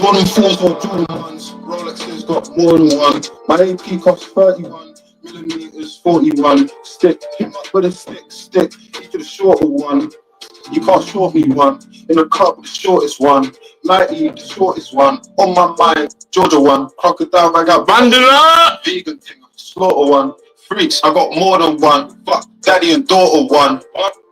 Jordan 4s or Jordan 1s. Rolexes got more than one. My AP costs 31 millimeters, 41. Stick, him up with a stick. He to the shorter one. You can't short me one. In the club, the shortest one. Lighty, the shortest one. On my mind, Georgia one. Crocodile, I got Bandera! Vegan thing, slaughter one. Freaks, I got more than one. Fuck, daddy and daughter one.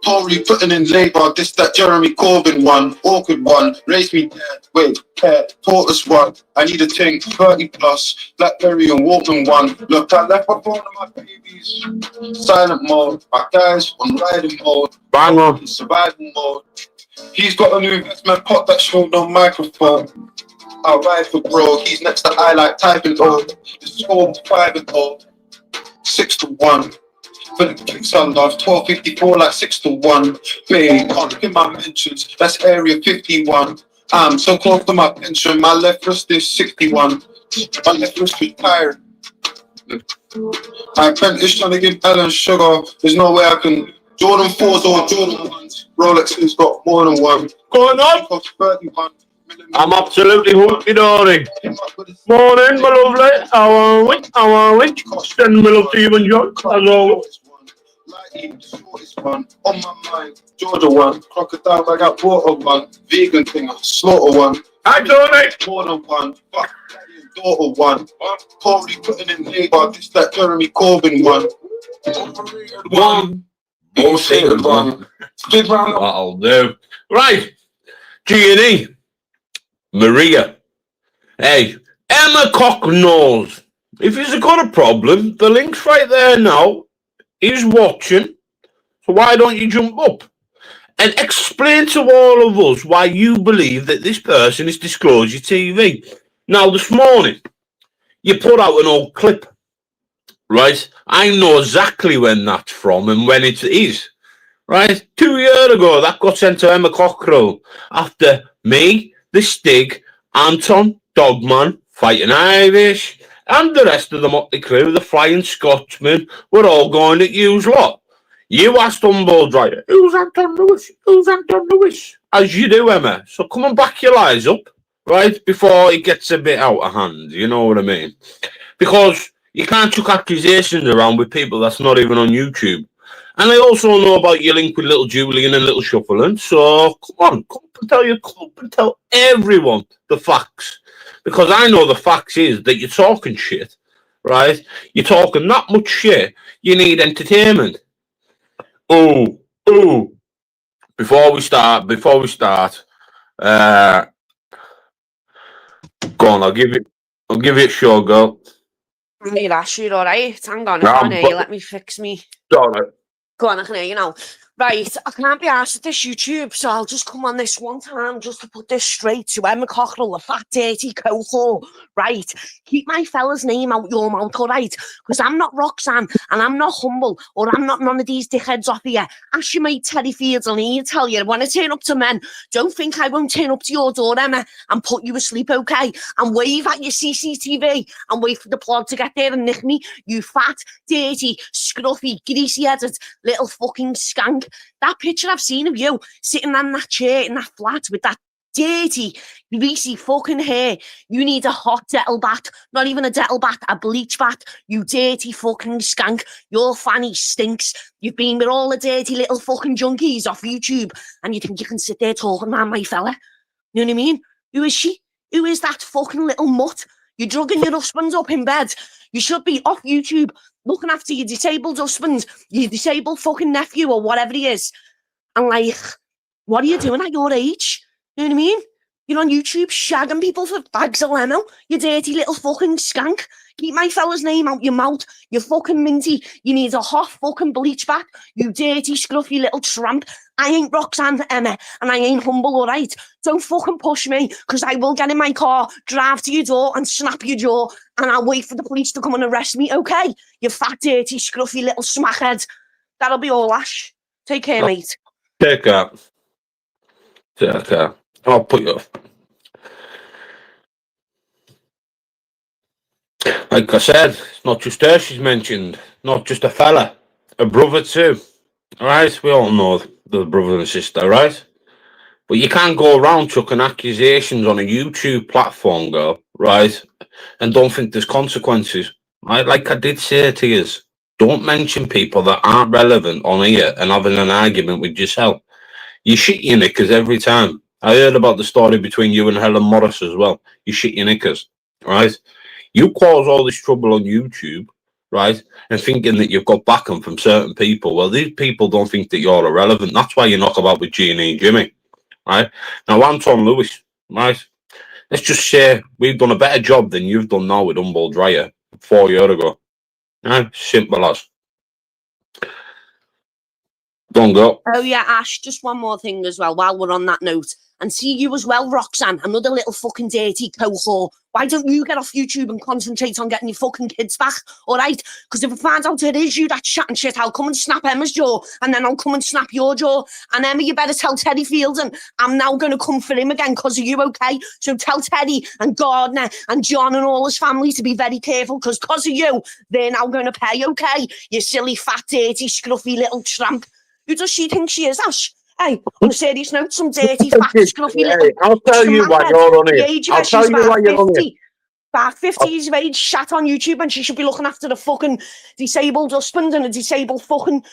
Tory putting in labour, this that Jeremy Corbyn one. Awkward one, raised me dead. Wait, care, tortoise one. I need a thing, 30 plus. Blackberry and Walkman one. Look, I left my phone and my babies. Silent mode, my guys on riding mode. Bang on. Survival mode. He's got a new investment pot that showed on microphone. I'll ride for bro, he's next to I like typing old. The score 5 and old. 6 to 1. For the kicks I love, 12.54 like 6 to 1. Babe, can't look in my mentions, that's area 51. I'm so close to my pension, my left wrist is 61. My left wrist retired. My apprentice trying to give Ellen sugar, there's no way I can. Jordan 4s or Jordan 1s, Rolexes got more than one. Going on? Cost 31. I'm absolutely hunky-dory. Morning, my lovely. How are we? Send my love to you and John, as always. One. On my mind, Georgia one. Crocodile, I got water one. Vegan thing, slaughter one. Hi, Tony. More than one. Fuck, daddy and daughter one. Tory putting in labour, this that Jeremy Corbyn one. One. Overrated one. Big round. That'll do. Right. G&E. Maria. Hey, Emma Cocknalls. If he's got a problem, the link's right there now. He's watching. So why don't you jump up and explain to all of us why you believe that this person is disclosed your TV? Now, this morning, you put out an old clip, right? I know exactly when that's from and when it is, right? 2 years ago, that got sent to Emma Cockrell after me, the Stig, Anton, Dogman, Fighting Irish, and the rest of the motley crew, the Flying Scotsman, were all going at you's lot. You asked Humble Dryer, who's Anton Lewis? Who's Anton Lewis? As you do, Emma. So come and back your lies up, right? Before it gets a bit out of hand, you know what I mean? Because you can't chuck accusations around with people that's not even on YouTube. And I also know about your link with Little Julian and Little Shuffling. So come on, come and tell everyone the facts. Because I know the facts is that you're talking shit, right? You're talking that much shit, you need entertainment. Oh, before we start, go on, I'll give you a show, girl. Right, Ash, you're alright. Hang on, let me fix me. Go on, I can hear you now. Right, I can't be arsed at this YouTube, so I'll just come on this one time just to put this straight to Emma Cockrell, the fat, dirty coho. Right, keep my fella's name out your mouth, all right? Because I'm not Roxanne, and I'm not Humble, or I'm not none of these dickheads off here. Ask your mate Terry Fields, and he'll tell you, when I turn up to men, don't think I won't turn up to your door, Emma, and put you asleep, okay? And wave at your CCTV, and wait for the plug to get there and nick me, you fat, dirty, scruffy, greasy-headed little fucking skank. That picture I've seen of you sitting on that chair in that flat with that dirty, greasy fucking hair. You need a hot dettle bath. Not even a dettle bath, a bleach bath. You dirty fucking skank. Your fanny stinks. You've been with all the dirty little fucking junkies off YouTube and you think you can sit there talking around my fella? You know what I mean? Who is she? Who is that fucking little mutt? You're drugging your husbands up in bed. You should be off YouTube looking after your disabled husband, your disabled fucking nephew or whatever he is. And like, what are you doing at your age? You know what I mean? You're on YouTube shagging people for bags of leno, you dirty little fucking skank. Keep my fella's name out your mouth, you fucking minty. You need a hot fucking bleach bath, you dirty, scruffy little tramp. I ain't Roxanne, Emma, and I ain't Humble, all right? Don't fucking push me, because I will get in my car, drive to your door and snap your jaw, and I'll wait for the police to come and arrest me, okay? You fat, dirty, scruffy little smackhead. That'll be all, Ash. Take care, mate. Take care. Take care. I'll put you off. Like I said, it's not just her she's mentioned, not just a fella, a brother too. Alright, we all know the brother and sister, right? But you can't go around chucking accusations on a YouTube platform, girl, right? And don't think there's consequences. Right? Like I did say to you, don't mention people that aren't relevant on here and having an argument with yourself. You shit your knickers every time. I heard about the story between you and Helen Morris as well. You shit your knickers, right? You cause all this trouble on YouTube, right? And thinking that you've got backing from certain people. Well, these people don't think that you're irrelevant. That's why you knock about with G&E Jimmy, right? Now, Anton Lewis, right? Let's just say we've done a better job than you've done now with Humble Dryer 4 years ago. Right? Simple as. Don't go. Oh yeah, Ash, just one more thing as well while we're on that note. And see you as well, Roxanne, another little fucking dirty cohort. Why don't you get off YouTube and concentrate on getting your fucking kids back, all right? Because if I find out it is you that's chatting shit, I'll come and snap Emma's jaw, and then I'll come and snap your jaw. And Emma, you better tell Teddy Fielding I'm now going to come for him again because of you, okay? So tell Teddy and Gardner and John and all his family to be very careful because of you, they're now going to pay, okay? You silly, fat, dirty, scruffy little tramp. Who does she think she is, Ash? Hey, on a serious note, some dirty, fat, scruffy little... I'll tell you why you're on it. I'll tell you why you're on it. About 50 years of age, shat on YouTube, and she should be looking after the fucking disabled husband and a disabled fucking...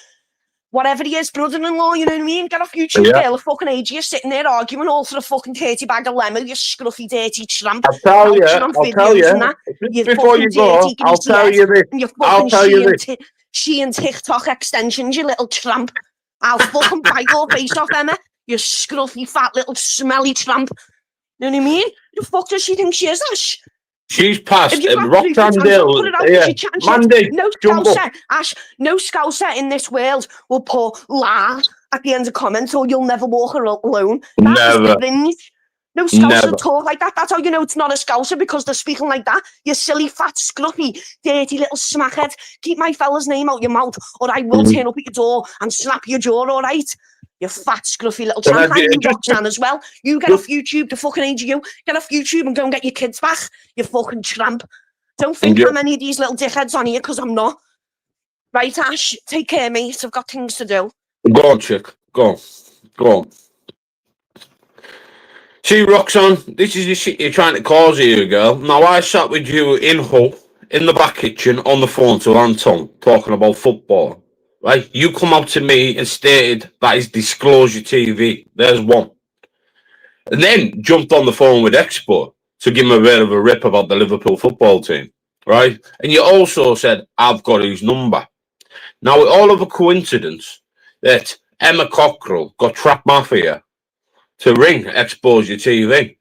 whatever he is, brother-in-law, you know what I mean? Get off YouTube, girl, a fucking age. You're sitting there arguing all for a fucking 30 bag of lemon, you scruffy, dirty tramp. I'll tell you. Before you go, I'll tell you this. I'll tell you this. She and TikTok extensions, you little tramp. I'll fucking bite your face off, Emma. You scruffy, fat, little, smelly tramp. You know what I mean? The fuck does she think she is, Ash? She's past Roxanne Dill. Monday, no scouser, Ash, no scouser in this world will put la at the end of comments or you'll never walk alone. Never. No scouser talk like that. That's how you know it's not a scouser because they're speaking like that. You silly, fat, scruffy, dirty little smackhead. Keep my fella's name out your mouth or I will turn up at your door and slap your jaw, all right? You fat, scruffy little tramp. And you, Roxanne, as well. You get off YouTube, the fucking age of you. Get off YouTube and go and get your kids back, you fucking tramp. Don't think how many of these little dickheads on here because I'm not. Right, Ash? Take care, mate. I've got things to do. Go on, chick. Go on. Go on. See, Roxanne, this is the shit you're trying to cause here, girl. Now, I sat with you in Hull, in the back kitchen, on the phone to Anton, talking about football. Right? You come up to me and stated that is Disclosure TV. There's one. And then jumped on the phone with Expo to give him a bit of a rip about the Liverpool football team. Right? And you also said, I've got his number. Now, it's all of a coincidence that Emma Cockrell got Trap Mafia to ring Exposure TV.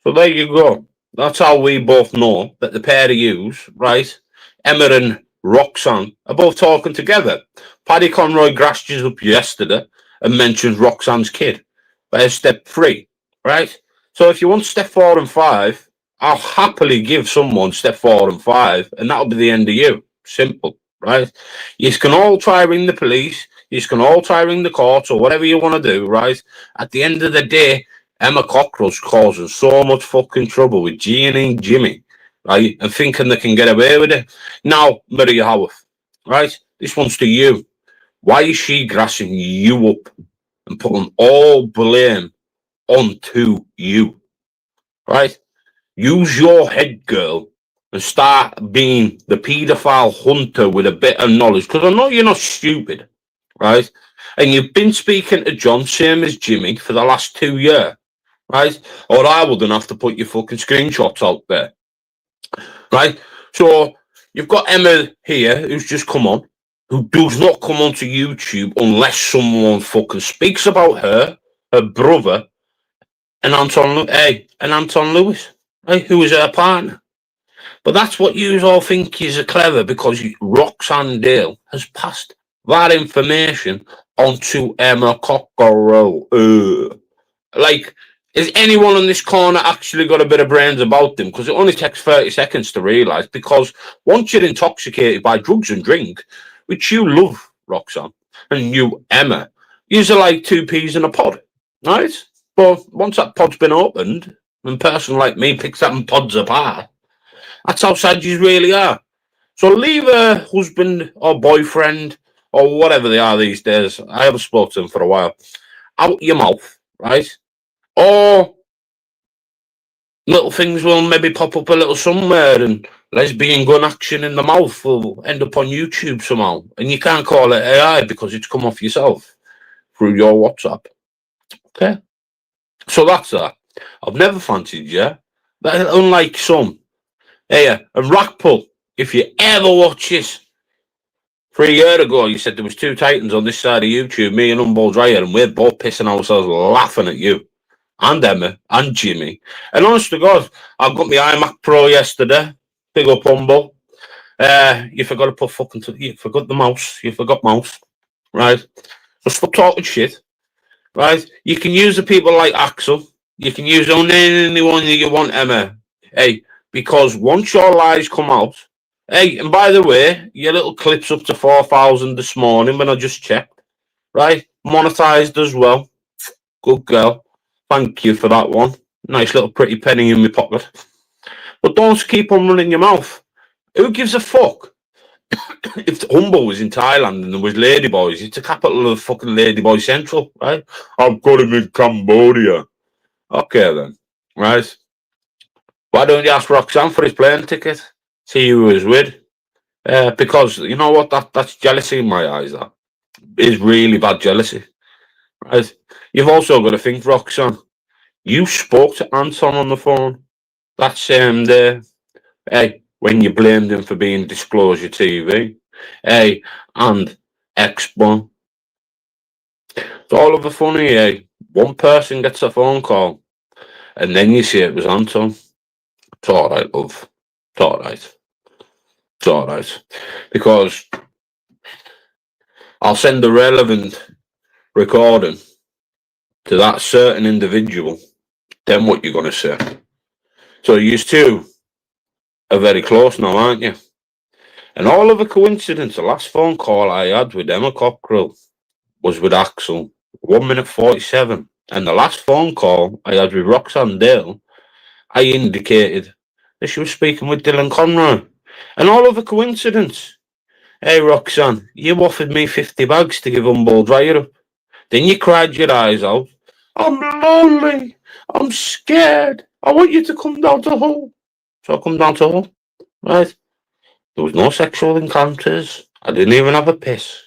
So there you go. That's how we both know that the pair of yous, right, Emma and Roxanne, are both talking together. Paddy Conroy grassed you up yesterday and mentioned Roxanne's kid. There's step 3, right? So if you want step 4 and 5, I'll happily give someone step 4 and 5, and that'll be the end of you. Simple, right? You can all try ring the police. You can all try ring the courts or whatever you want to do, right? At the end of the day, Emma Cockrell's causing so much fucking trouble with G&E Jimmy, right? And thinking they can get away with it. Now, Maria Howarth, right? This one's to you. Why is she grassing you up and putting all blame onto you, right? Use your head, girl, and start being the paedophile hunter with a bit of knowledge. Because I know you're not stupid. Right? And you've been speaking to John, same as Jimmy, for the last 2 years, right? Or I wouldn't have to put your fucking screenshots out there, right? So you've got Emma here, who's just come on, who does not come onto YouTube unless someone fucking speaks about her brother, and Anton Lewis, right? Who is her partner. But that's what you all think is clever because Roxanne Dale has passed that information onto Emma Cockrell. Like, is anyone in this corner actually got a bit of brains about them? Because it only takes 30 seconds to realise. Because once you're intoxicated by drugs and drink, which you love, Roxanne, and you, Emma, you're like 2 peas in a pod, right? But once that pod's been opened, and a person like me picks them pods apart, that's how sad you really are. So leave a husband or boyfriend or whatever they are these days, I haven't spoken to them for a while, out your mouth, right? Or little things will maybe pop up a little somewhere and lesbian gun action in the mouth will end up on YouTube somehow. And you can't call it AI because it's come off yourself through your WhatsApp. Okay? So that's that. I've never fancied you. But unlike some. Hey, and Rackpull, if you ever watch this, 3 years ago, you said there was 2 Titans on this side of YouTube, me and Humble Dryer, and we're both pissing ourselves laughing at you. And Emma, and Jimmy. And honest to God, I got my iMac Pro yesterday. Big up Humble. You forgot to put fucking... You forgot the mouse. You forgot mouse. Right? So stop talking shit. Right? You can use the people like Axel. You can use only anyone you want, Emma. Hey, because once your lies come out... Hey, and by the way, your little clip's up to 4,000 this morning when I just checked. Right? Monetized as well. Good girl. Thank you for that one. Nice little pretty penny in my pocket. But don't keep on running your mouth. Who gives a fuck? If Humble was in Thailand and there was Ladyboys, it's the capital of fucking Ladyboy Central, right? I've got him in Cambodia. Okay then, right? Why don't you ask Roxanne for his plane ticket? See who he was with. Because, you know what, that's jealousy in my eyes, that is really bad jealousy. Right? You've also got to think, Roxanne, you spoke to Anton on the phone that same day. Hey, when you blamed him for being Disclosure TV. Hey, and Expo. It's all of a funny, hey. One person gets a phone call, and then you see it was Anton. It's all right, love. It's all right. It's all right. Because I'll send the relevant recording to that certain individual, then what you're going to say. So you two are very close now, aren't you? And all of a coincidence, the last phone call I had with Emma Cockrell was with Axel, 1 minute 47. And the last phone call I had with Roxanne Dale, I indicated that she was speaking with Dylan Conroy. And all of a coincidence, hey Roxanne, you offered me 50 bags to give Humble Dryer up. Then you cried your eyes out. I'm lonely. I'm scared. I want you to come down to Hull. So I come down to Hull, right? There was no sexual encounters. I didn't even have a piss.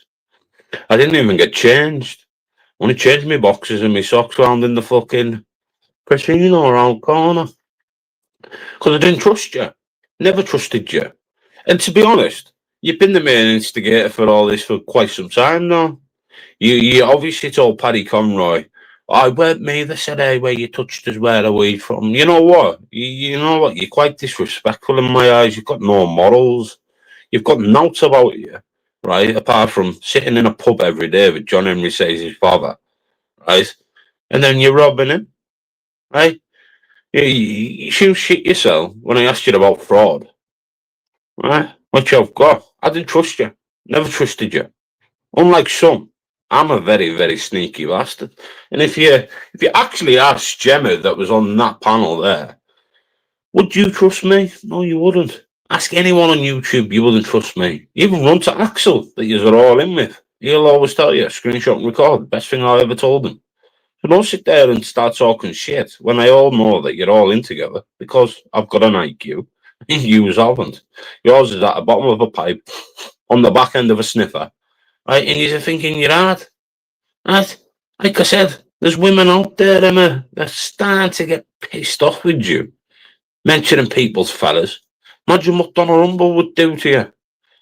I didn't even get changed. I only changed my boxes and my socks round in the fucking casino around corner. Because I didn't trust you. Never trusted you. And to be honest, you've been the main instigator for all this for quite some time now. You obviously told Paddy Conroy, I weren't me that said, hey, where you touched us, where are we from? You know what? You know what? You're quite disrespectful in my eyes. You've got no morals. You've got noughts about you, right? Apart from sitting in a pub every day with John Henry Says his father, right? And then you're robbing him, right? You shit yourself when I asked you about fraud, right? What you've got. I didn't trust you. Never trusted you. Unlike some, I'm a very, very sneaky bastard. And if you actually asked Jemma that was on that panel there, would you trust me? No, you wouldn't. Ask anyone on YouTube, you wouldn't trust me. Even run to Axel that you're all in with. He'll always tell you, screenshot and record. Best thing I ever told him. So don't sit there and start talking shit when I all know that you're all in together because I've got an IQ and you haven't. Yours is at the bottom of a pipe on the back end of a sniffer. Right, and you're thinking you're hard. Right? Like I said, there's women out there, Emma, that's starting to get pissed off with you. Mentioning people's fellas. Imagine what Donna Rumble would do to you.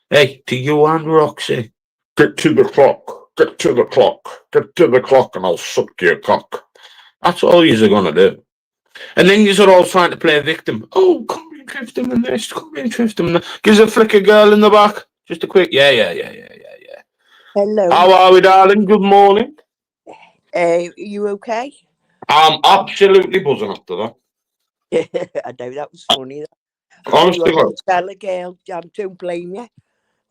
Hey, to you and Roxy. Get to the clock. Get to the clock. Get to the clock and I'll suck your cock. That's all you're going to do. And then you're all trying to play victim. Oh, come here, trift him in this. Come here, trift him in that. Gives a flick a girl in the back. Just a quick, yeah. Hello. How are we, darling? Good morning. You okay? I'm absolutely buzzing after that. I know that was funny. Honestly, tell a girl, I don't blame you.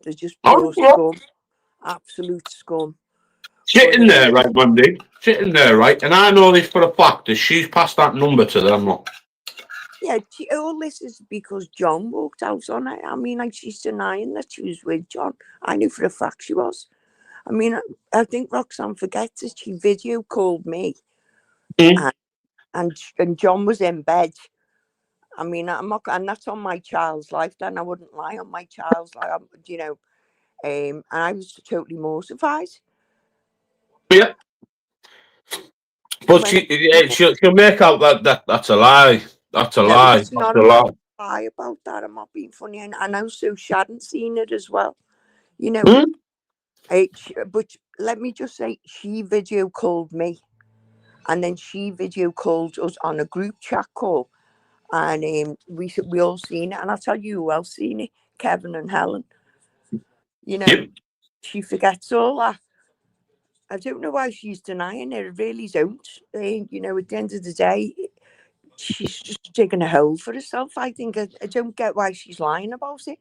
They're just oh, pure scum. Absolute scum. Sitting there, right, Monday. Sitting there, right, and I know this for a fact that she's passed that number to them. Look. Yeah, all this is because John walked out on it. I mean, like, she's denying that she was with John. I knew for a fact she was. I mean, I think Roxanne forgets that she video called me. And and John was in bed. I mean, I'm not, and that's on my child's life. Then I wouldn't lie on my child's life, you know. And I was totally mortified. Yeah. But she'll make out that that's a lie. That's a lie. That's not a lie. Lie about that. I'm not being funny. And I know Sue hadn't seen it as well. You know, but let me just say, she video called me, and then she video called us on a group chat call, and we all seen it. And I'll tell you who else seen it: Kevin and Helen. You know, she forgets all that. I don't know why she's denying it. I really don't. You know, at the end of the day, she's just digging a hole for herself. I think I don't get why she's lying about it.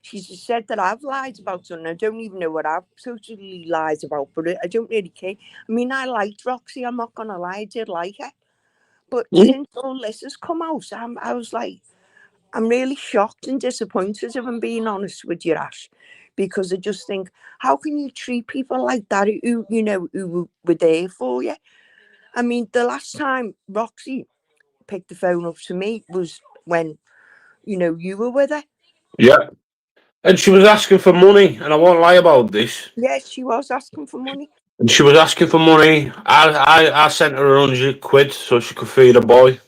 She's just said that I've lied about something. I don't even know what I've totally lied about, but I don't really care. I mean, I liked Roxy. I'm not going to lie. I did like her. But since all this has come out, I was like, I'm really shocked and disappointed, if I'm being honest with you, Ash, because I just think, how can you treat people like that who, you know, who were there for you? I mean, the last time Roxy picked the phone up to me was when, you know, you were with her. Yeah. And she was asking for money, and I won't lie about this. Yes, she was asking for money. And she was asking for money. I sent her 100 quid so she could feed a boy.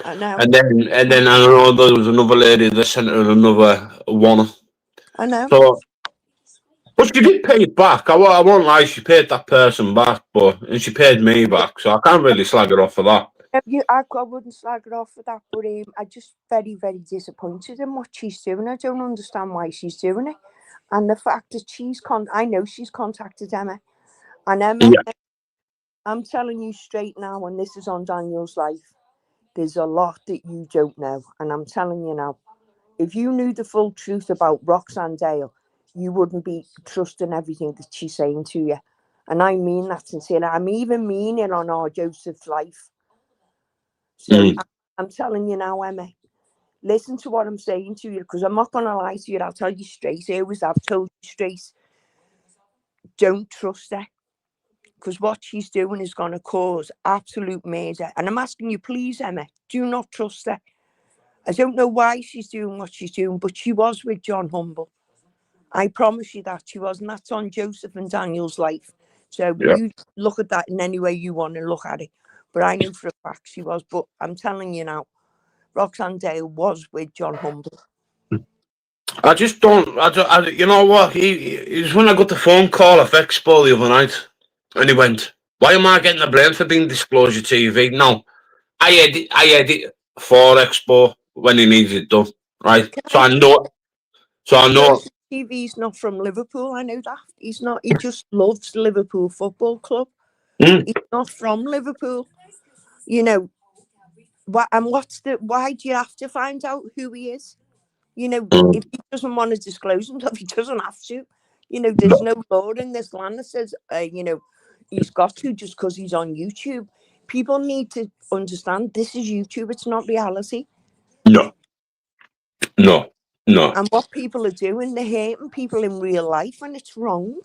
I know. And then I know there was another lady that sent her another one. I know. So, but she did pay it back. I won't lie, she paid that person back, and she paid me back. So I can't really slag her off for that. I wouldn't slag her off for that, but I'm just very, very disappointed in what she's doing. I don't understand why she's doing it. And the fact that I know she's contacted Emma. And Emma, I'm telling you straight now, and this is on Daniel's life, there's a lot that you don't know. And I'm telling you now, if you knew the full truth about Roxanne Dale, you wouldn't be trusting everything that she's saying to you. And I mean that sincerely. I'm even meaning on our Joseph's life. So I'm telling you now, Emma, listen to what I'm saying to you, because I'm not going to lie to you. I'll tell you straight. I've told you straight. Don't trust her, because what she's doing is going to cause absolute murder. And I'm asking you, please, Emma, do not trust her. I don't know why she's doing what she's doing, but she was with John Humble. I promise you that she was, and that's on Joseph and Daniel's life. So you look at that in any way you want to look at it. But I knew for a fact she was. But I'm telling you now, Roxanne Dale was with John Humble. I just don't. You know what? He was when I got the phone call off Expo the other night, and he went, "Why am I getting the blame for being Disclosure TV?" No, I edit for Expo when he needs it done, right? So I know. TV's not from Liverpool. I know that he's not. He just loves Liverpool Football Club. He's not from Liverpool. You know, why do you have to find out who he is? You know, if he doesn't want to disclose himself, he doesn't have to. You know, there's no law in this land that says, you know, he's got to just because he's on YouTube. People need to understand this is YouTube. It's not reality. No. And what people are doing, they're hating people in real life, and it's wrong.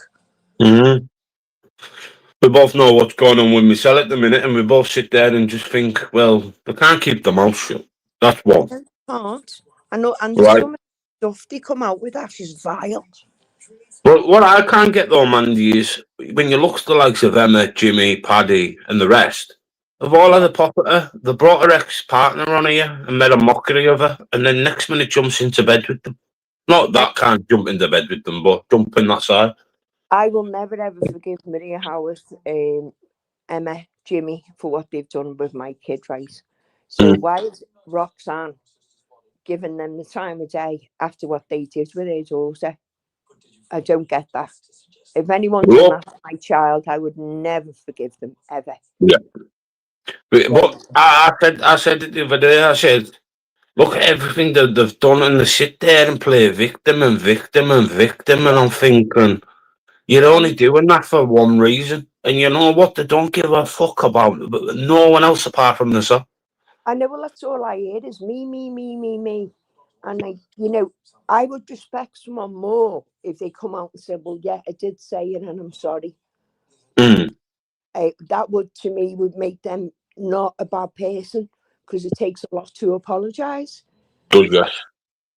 We both know what's going on with Michelle at the minute, and we both sit there and just think, well, they can't keep their mouth shut. That's one. They can't. I know, and some of the stuff they come out with that is vile. But what I can't get though, Mandy, is when you look at the likes of Emma, Jimmy, Paddy, and the rest, of all of the pop at her, they brought her ex-partner on here and made a mockery of her, and then next minute jumps into bed with them. Not that can't jump into bed with them, but jump in that side. I will never ever forgive Maria Howarth, Emma, Jimmy for what they've done with my kid, right? So why is Roxanne giving them the time of day after what they did with her daughter? I don't get that. If anyone did that to my child, I would never forgive them, ever. Yeah. But I said it the other day, I said, look at everything that they've done, and they sit there and play victim and victim and victim, and I'm thinking, you're only doing that for one reason. And you know what? They don't give a fuck about no one else apart from themselves. I know, well, that's all I hear is me. And you know, I would respect someone more if they come out and say, well, yeah, I did say it and I'm sorry. That would, to me, would make them not a bad person, because it takes a lot to apologise. Does, yes.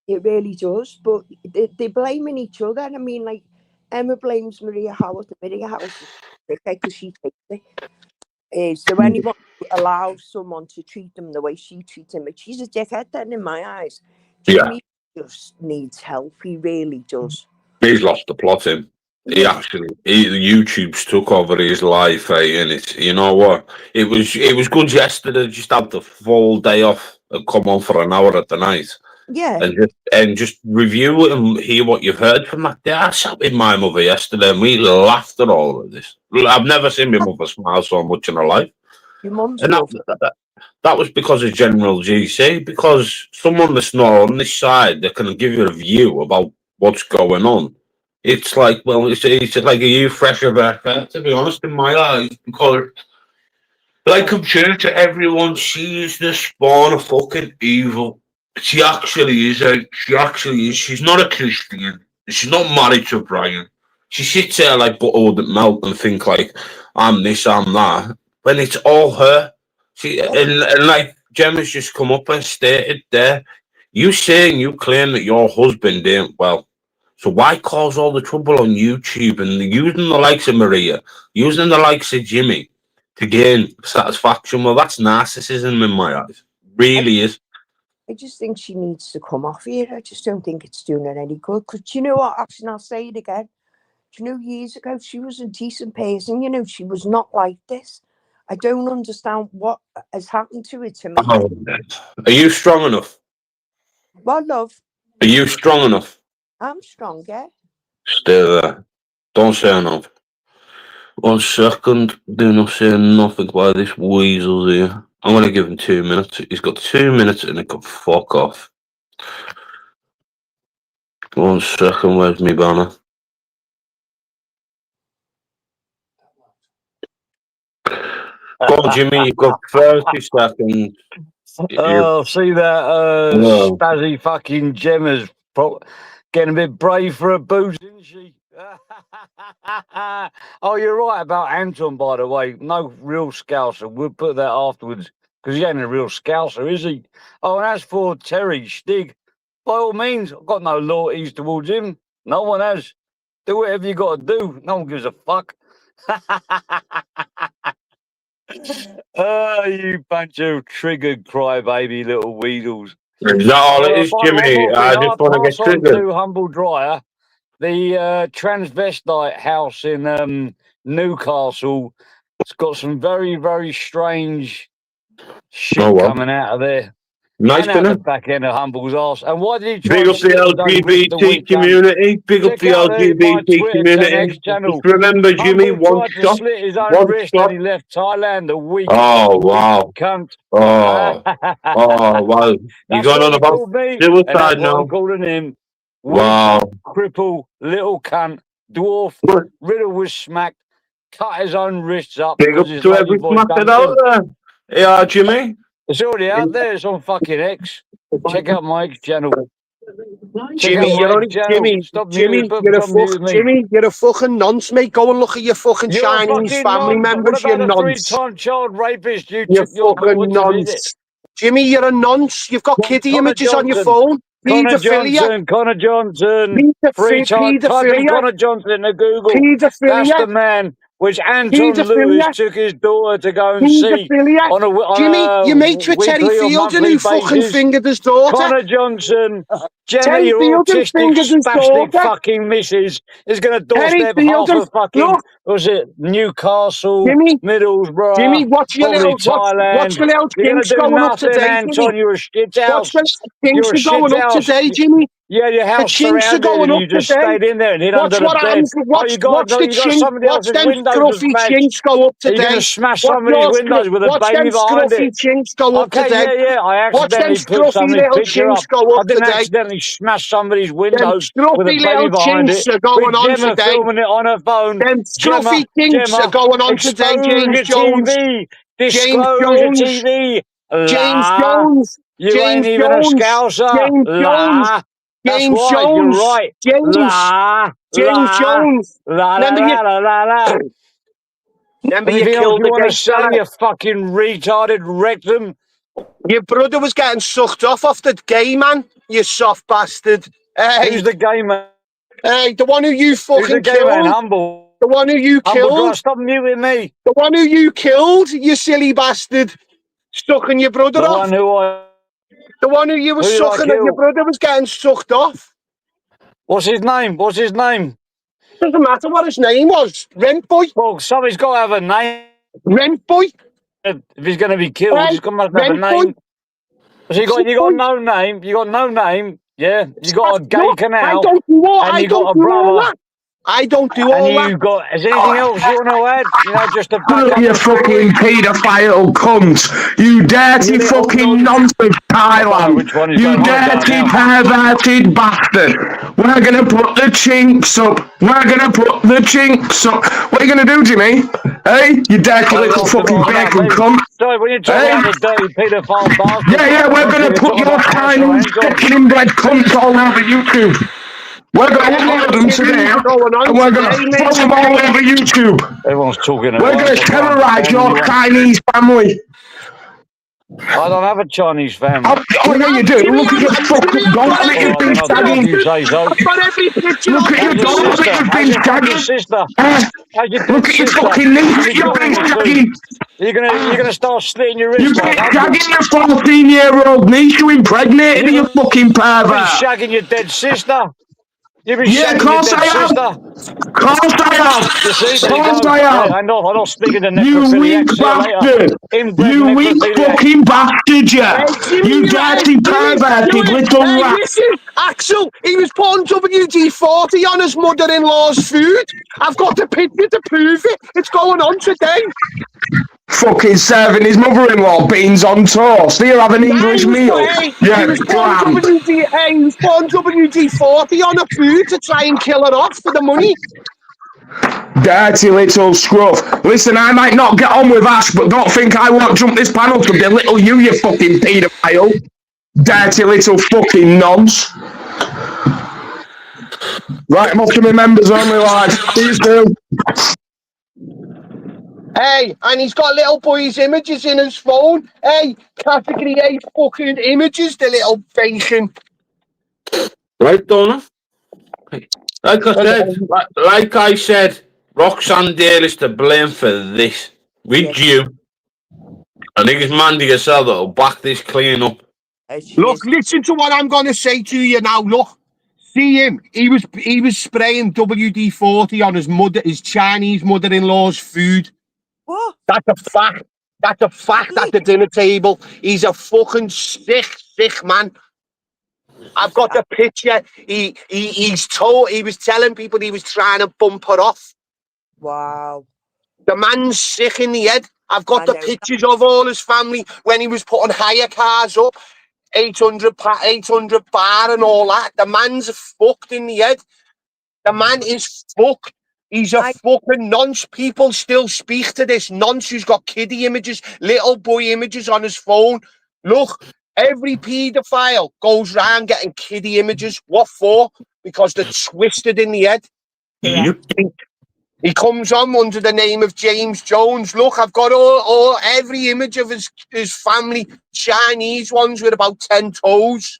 It really does. But they're blaming each other. I mean, like, Emma blames Maria Howard. Maria Howard's because she takes it. So anyone who allows someone to treat them the way she treats them, she's a dickhead then in my eyes. Jimmy just needs help. He really does. He's lost the plot, him. YouTube's took over his life, and it's, you know what? It was good yesterday. Just have the full day off and come on for an hour at the night. Yeah. And just review it and hear what you've heard from that day. I sat with my mother yesterday and we laughed at all of this. I've never seen my mother smile so much in her life. Your mum's and that was because of General GC, because someone that's not on this side that can give you a view about what's going on. It's like, well, it's like a you fresh of air, to be honest, in my eyes, because like compared to everyone, she's the spawn of fucking evil. She actually is. She's not a Christian. She's not married to Brian. She sits there like buttered at melt and think like, I'm this, I'm that. When it's all her. And like Gemma's just come up and stated there, you claim that your husband ain't well. So why cause all the trouble on YouTube and using the likes of Maria, using the likes of Jimmy to gain satisfaction? Well, that's narcissism in my eyes. Really is. I just think she needs to come off here. I just don't think it's doing her any good. Because you know what? Actually, I'll say it again. Do you know, years ago, she was a decent person. You know, she was not like this. I don't understand what has happened to it to me. Oh, are you strong enough? Well, love. Are you strong enough? I'm strong, yeah. Stay there. Don't say enough. 1 second. Do not say nothing while this weasel's here. I'm going to give him 2 minutes. He's got 2 minutes and it could fuck off. 1 second. Where's my banner? Go on, Jimmy. You've got 30 seconds. Oh, see that spazzy fucking Gemma's getting a bit brave for a booze, isn't she? Oh, you're right about Anton, by the way. No real scouser. We'll put that afterwards, because he ain't a real scouser, is he? Oh, and as for Terry Stig, by all means, I've got no loyalties towards him. No one has. Do whatever you got to do. No one gives a fuck. Oh, you bunch of triggered crybaby little weasels. Is that all it is, Jimmy? I just want to get triggered. To Humble Dryer, the transvestite house in Newcastle. It's got some very, very strange shit coming out of there. Nice and out the back end of Humble's arse. And why did he try Big up the LGBT community? Big up the LGBT community. Just remember, Jimmy, one shot. Slit his own wrist and he left Thailand a week. Oh, wow. Cunt. Oh, wow. You got on about suicide now. I'm calling him. Wow. Cripple, little cunt, dwarf. Riddle was smacked. Cut his own wrists up. Big up to every smacked out there. Yeah, Jimmy. It's already out there. It's on fucking X. Check out my X channel. Jimmy, you're a fucking nonce, mate. Go and look at your fucking Chinese family members, you nonce. Three-time child rapist. You fucking nonce. Jimmy, you're a nonce. You've got kiddie images on your phone. Connor Johnson. Three-time Connor Johnson in the Google. That's the man. Which Anton Lewis took his daughter to go and see on Jimmy, you mate with Terry Fields and who fucking fingered his daughter. Connor Johnson, Gemma, your autistic, spastic fucking missus is going to doorstep half of fucking, was it Newcastle, Middlesbrough, Jimmy, watch your little kinks going up today, Anton, you're a shit house. Watch the kinks going up today, Jimmy. Yeah, your house surrounded and you just stayed in there and hid under the bed. Watch them scruffy chinks go up today. You're going to smash somebody's windows with a baby behind it. Chinks go up today. Yeah, I accidentally put somebody's picture up. I didn't accidentally smash somebody's windows with a baby behind it. With Gemma filming it on her phone. Them scruffy chinks are going on today, James Jones. Disclosure TV. James Jones. You ain't even a scouser. James Jones. James Jones. You're right. James Jones. La, la, la, la, la. Remember you Anything else killed you the want to gay say, fella? you fucking retarded rectum? Your brother was getting sucked off the gay man, you soft bastard. Hey, Who's the gay man? hey, the one who you Who's the fucking gay man? killed. Humble. The one who you Humble, go on, killed. stop muting me. The one who you killed, you silly bastard. Sucking your brother The off. one who I... The one who you were Who did I sucking and your kill? brother was getting sucked off. What's his name? What's his name? Doesn't matter what his name was. Rent boy. Well, somebody's got to have a name. Rent boy. If he's going to be killed, Hey, he's going to have a rent boy. name. So you got no name. You got no name. Yeah, you got a gay Look, canal. I don't do all, and I you don't got a do all brother. that. I don't do all And that. you got... Is anything else you want to add? You know, just to back Look, up you the story? fucking paedophile cunt. You dirty You little fucking nonsense. nonsense, I don't know Thailand. which one is You going on about dirty now. perverted bastard. We're gonna put the chinks up. We're gonna put the chinks up. What are you gonna do, Jimmy? Hey, you dirty little fucking bacon cunt. Sorry, when you talk Hey. about the dirty paedophile bastard... Yeah, we're gonna put your Chinese chicken inbred cunts all over YouTube. We're gonna upload them today, and we're gonna throw them all over YouTube. Everyone's talking at We're once. gonna I can't terrorise understand your anyone. Chinese family. I don't have a Chinese family. Oh, yeah, you do. Look at your fucking dog that you've been shagging. You say so. I've got every picture Look of at your it. dog that you've been How's your shagging. sister? How's your Look dead at your sister? fucking knee that You you've been doing it shagging. You're gonna start slitting your You've wrist been like shagging your 14-year-old niece. You impregnated her, you fucking You've been pervert. shagging your dead sister. You've been Yeah, of shagging your course dead I have. sister. Of course I have. You see, Of there you course go. I have. I'm not speaking to You weak necrophiliacs. See you later. bastard. Inbred You weak necrophiliac. fucking bastard, Hey, you. Jimmy, You dirty perverted little rat. listen, Axel, he was putting WD-40 on his mother-in-law's food. I've got the picture to prove it. It's going on today. Fucking serving his mother-in-law beans on toast. Here, have an English meal. Yeah, he was clam. putting WD-40 on her food to try and kill her off for the money. Dirty little scruff. Listen, I might not get on with Ash, but don't think I won't jump this panel to belittle you, you fucking paedophile. Dirty little fucking nonce. Right, I'm off to my members only, lads. See you soon. Hey, and he's got little boy's images in his phone. Hey, category A fucking images, the little bacon. Right, Donna? Like I said, Roxanne Dale is to blame for this. With you. I think it's Mandy herself that'll back this clean up. Look, listen to what I'm going to say to you now. Look, see him. He was spraying WD-40 on his Chinese mother-in-law's food. What? That's a fact. That's a fact at the dinner table. He's a fucking sick man. I've got the picture. He was telling people he was trying to bump her off. Wow. The man's sick in the head. I've got the pictures of all his family when he was putting hire cars up, 800 bar and all that. The man's fucked in the head. The man is fucked. He's a fucking nonce. People still speak to this nonce who's got kiddie images, little boy images on his phone. Look, every paedophile goes round getting kiddie images. What for? Because they're twisted in the head. Yep. He comes on under the name of James Jones. Look, I've got every image of his family, Chinese ones with about 10 toes.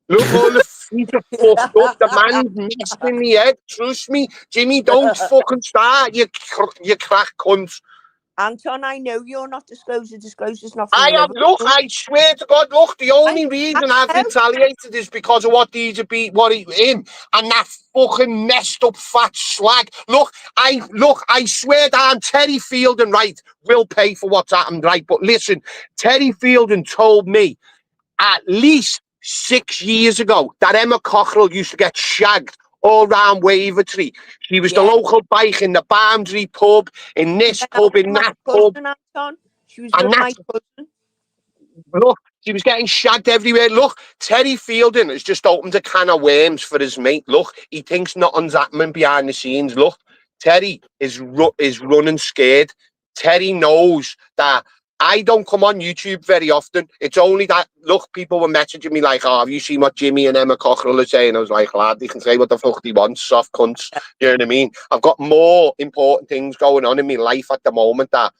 Look, all the feet are fucked up. The man's messed in the head. Trust me, Jimmy, don't fucking start, you crack cunt. Anton, I know you're not disclosing. Disclosure's not. Look, I swear to God, look, the only reason I've retaliated is because of what these have been, him and that fucking messed up fat slag. Look, I swear down, Terry Fielding, right, will pay for what's happened, right? But listen, Terry Fielding told me at least 6 years ago that Emma Cockrell used to get shagged all round Wavertree. She was the local bike in the Boundary pub, in this pub, in that pub. Anton. She was with my cousin. Look, she was getting shagged everywhere. Look, Terry Fielding has just opened a can of worms for his mate. Look, he thinks nothing's happening behind the scenes. Look, Terry is running scared. Terry knows that I don't come on YouTube very often. It's only that, look, people were messaging me like, oh, have you seen what Jimmy and Emma Cockrell are saying? I was like, lad, they can say what the fuck they want, soft cunts. You know what I mean? I've got more important things going on in my life at the moment that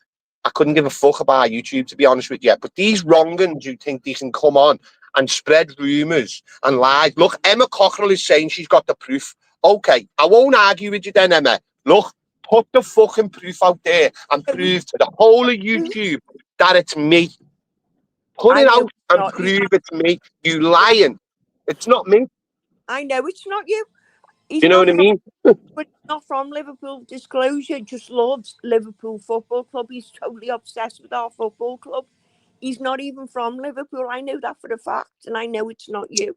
I couldn't give a fuck about YouTube, to be honest with you. But these wrong'uns who think they can come on and spread rumours and lies. Look, Emma Cockrell is saying she's got the proof. Okay, I won't argue with you then, Emma. Look, put the fucking proof out there and prove to the whole of YouTube that it's me. Put it out and prove it's me. You lying. It's not me. I know it's not you. He's You know what I mean? But he's not from Liverpool. Disclosure, just loves Liverpool Football Club. He's totally obsessed with our football club. He's not even from Liverpool. I know that for a fact, and I know it's not you.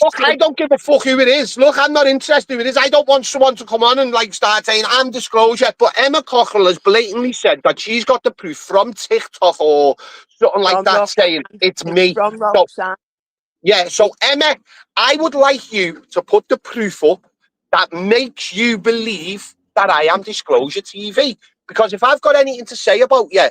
Look, I don't give a fuck who it is. Look, I'm not interested who it is. I don't want someone to come on and like start saying I'm disclosure. But Emma Cockrell has blatantly said that she's got the proof from TikTok or something like that, saying it's me. From Roxanne. Yeah, so Emma, I would like you to put the proof up that makes you believe that I am Disclosure TV. Because if I've got anything to say about you,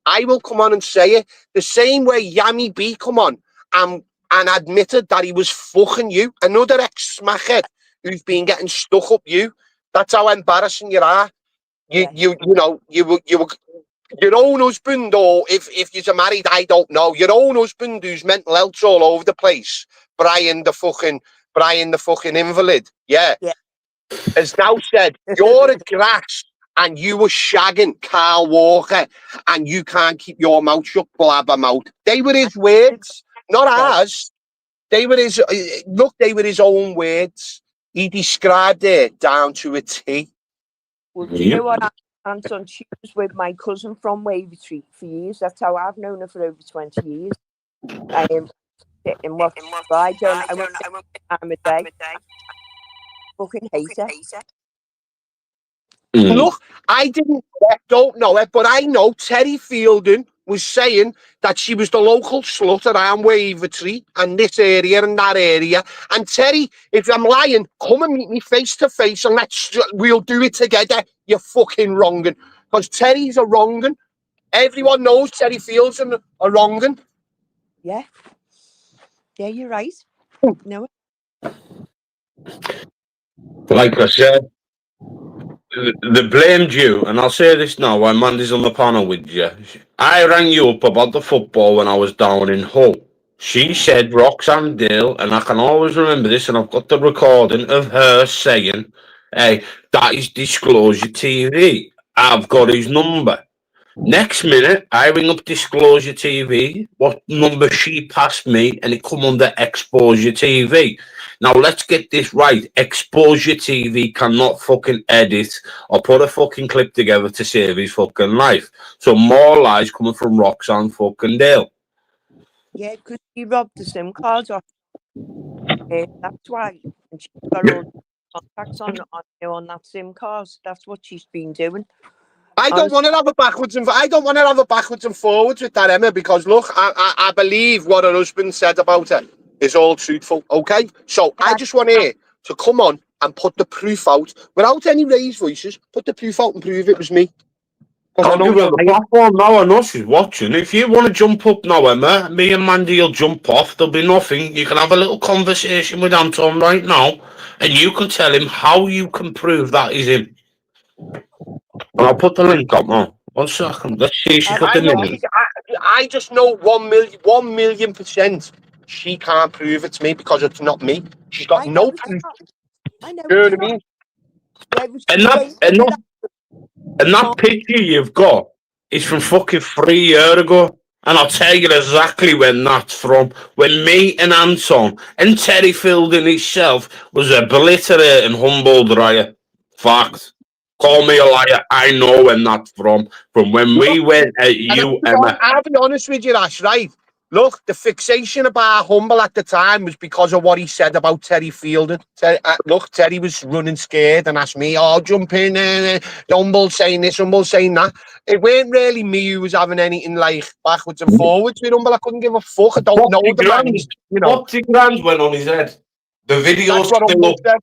I will come on and say it. The same way Yami B come on and admitted that he was fucking you. Another ex-smackhead who's been getting stuck up you. That's how embarrassing you are. You know, your own husband, or if you're married, I don't know. Your own husband who's mental health all over the place. Brian the fucking invalid. Yeah. Has now said, you're a grass and you were shagging Carl Walker and you can't keep your mouth shut, blabbermouth. They were his words, not ours. They were his, look, they were his own words. He described it down to a T. Well, do you know what, Anton? She was with my cousin from Wavertree for years. That's how I've known her for over 20 years. I went I'm a day. Fucking hate her. Look, I don't know it, but I know Terry Fielding was saying that she was the local slut around Wavertree and this area and that area. And Terry, if I'm lying, come and meet me face to face and we'll do it together. You're fucking wronging. Because Terry's a wronging. Everyone knows Terry Fielding a wronging. Yeah. Yeah, you're right. No. Like I said, they blamed you, and I'll say this now when Mandy's on the panel with you. I rang you up about the football when I was down in Hull. She said Roxanne Dale, and I can always remember this, and I've got the recording of her saying, hey, that is Disclosure TV. I've got his number. Next minute, I ring up Disclosure TV, what number she passed me, and it come under Exposure TV. Now, let's get this right. Exposure TV cannot fucking edit or put a fucking clip together to save his fucking life. So more lies coming from Roxanne fucking Dale. Yeah, because he robbed the SIM cards off. That's why. And she's got all the contacts on that SIM card. That's what she's been doing. I don't want to have a backwards and forwards with that, Emma, because look, I believe what her husband said about her is all truthful, okay? So I just want her to come on and put the proof out without any raised voices. Put the proof out and prove it was me. I'll give her the platform now. I know she's watching. If you want to jump up now, Emma, me and Mandy will jump off. There'll be nothing. You can have a little conversation with Anton right now, and you can tell him how you can prove that is him. And I'll put the link up now. 1 second. Let's see if she's got the minute. I just know 1,000,000% she can't prove it's me because it's not me. She's got no proof. I know. You know what I mean? And that picture you've got is from fucking 3 years ago. And I'll tell you exactly when that's from. When me and Anton and Terry Fielding himself was obliterating Humboldt Riot. Fact. Call me a liar. I know when that's from. From when we went at you, Emma. I'll be honest with you, Ash, right? Look, the fixation about Humble at the time was because of what he said about Terry Fielding. Look, Terry was running scared and asked me, oh, jump in, Humble saying this, Humble saying that. It weren't really me who was having anything like backwards and forwards with Humble. I couldn't give a fuck. I don't know the man. You know. 40 grand went on his head. The video's still up.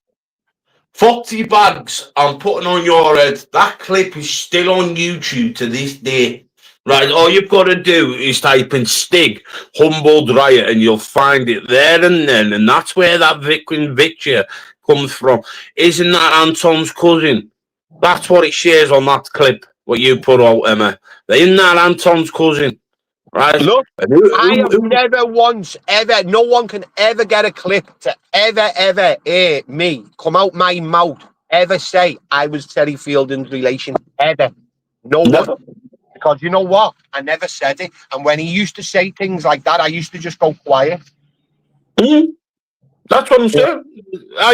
40 bags I'm putting on your head. That clip is still on YouTube to this day. Right, all you've got to do is type in Stig, Humboldt Riot, and you'll find it there and then, and that's where that picture comes from. Isn't that Anton's cousin? That's what it shares on that clip, what you put out, Emma. Isn't that Anton's cousin? Right? Look, I have never once, ever, no one can ever get a clip to ever hear me come out my mouth, ever say I was Terry Fielding's relation, ever. No one. Because you know what? I never said it. And when he used to say things like that, I used to just go quiet. That's what I'm saying.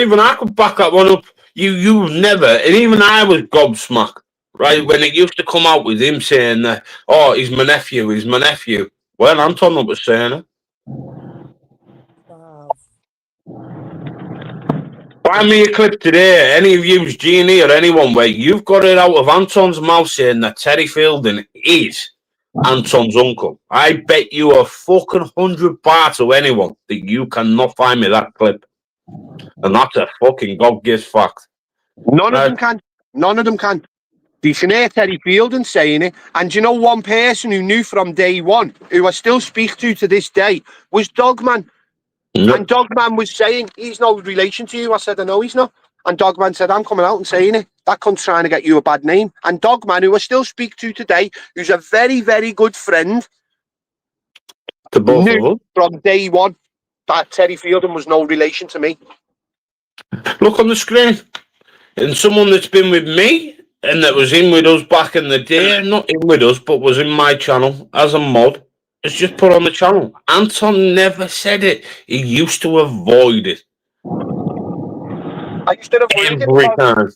Even I could back that one up. You've never, and even I was gobsmacked, right, when it used to come out with him saying that, oh, he's my nephew. Well, Anton was saying it. Find me a clip today, any of you, Jeannie or anyone, where you've got it out of Anton's mouth saying that Terry Fielding is Anton's uncle. I bet you a fucking 100 bar to anyone that you cannot find me that clip. And that's a fucking God-given fact. None of them can. None of them can. You can hear Terry Fielding saying it. And you know one person who knew from day one, who I still speak to this day, was Dogman. Yep. And Dogman was saying, he's no relation to you. I said, I know he's not. And Dogman said, I'm coming out and saying it. That cunt's trying to get you a bad name. And Dogman, who I still speak to today, who's a very, very good friend, to both knew from day one that Terry Fielding was no relation to me. Look on the screen. And someone that's been with me and that was in with us back in the day, not in with us, but was in my channel as a mod, it's just put on the channel. Anton never said it. He used to avoid it. I used to avoid every time.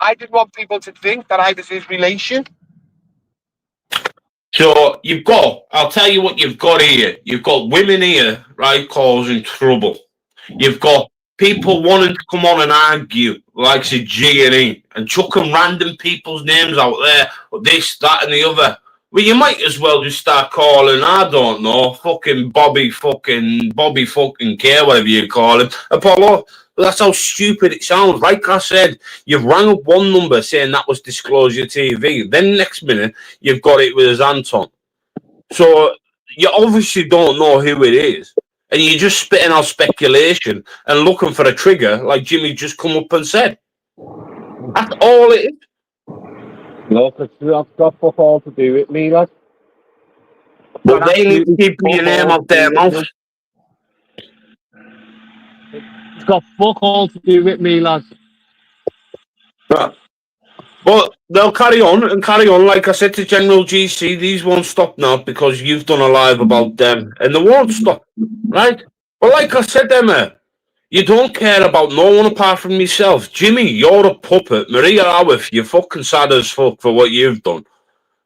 I didn't want people to think that I was his relation. So you've got, I'll tell you what you've got here. You've got women here, right, causing trouble. You've got people wanting to come on and argue, like say G&E, and chucking random people's names out there, this, that, and the other. Well, you might as well just start calling, I don't know, fucking Bobby fucking K, whatever you call him, Apollo. That's how stupid it sounds. Like I said, you've rang up one number saying that was Disclosure TV. Then next minute, you've got it with his Anton. So you obviously don't know who it is. And you're just spitting out speculation and looking for a trigger, like Jimmy just come up and said. That's all it is. No, it's got fuck all to do with me, lad. But they need to keep your name out their mouth. It's got fuck all to do with me, lad. Right. But they'll carry on. Like I said to General GC, these won't stop now because you've done a live about them. And they won't stop, right? But like I said, Emma, you don't care about no one apart from yourself. Jimmy, you're a puppet. Maria Howarth, you're fucking sad as fuck for what you've done,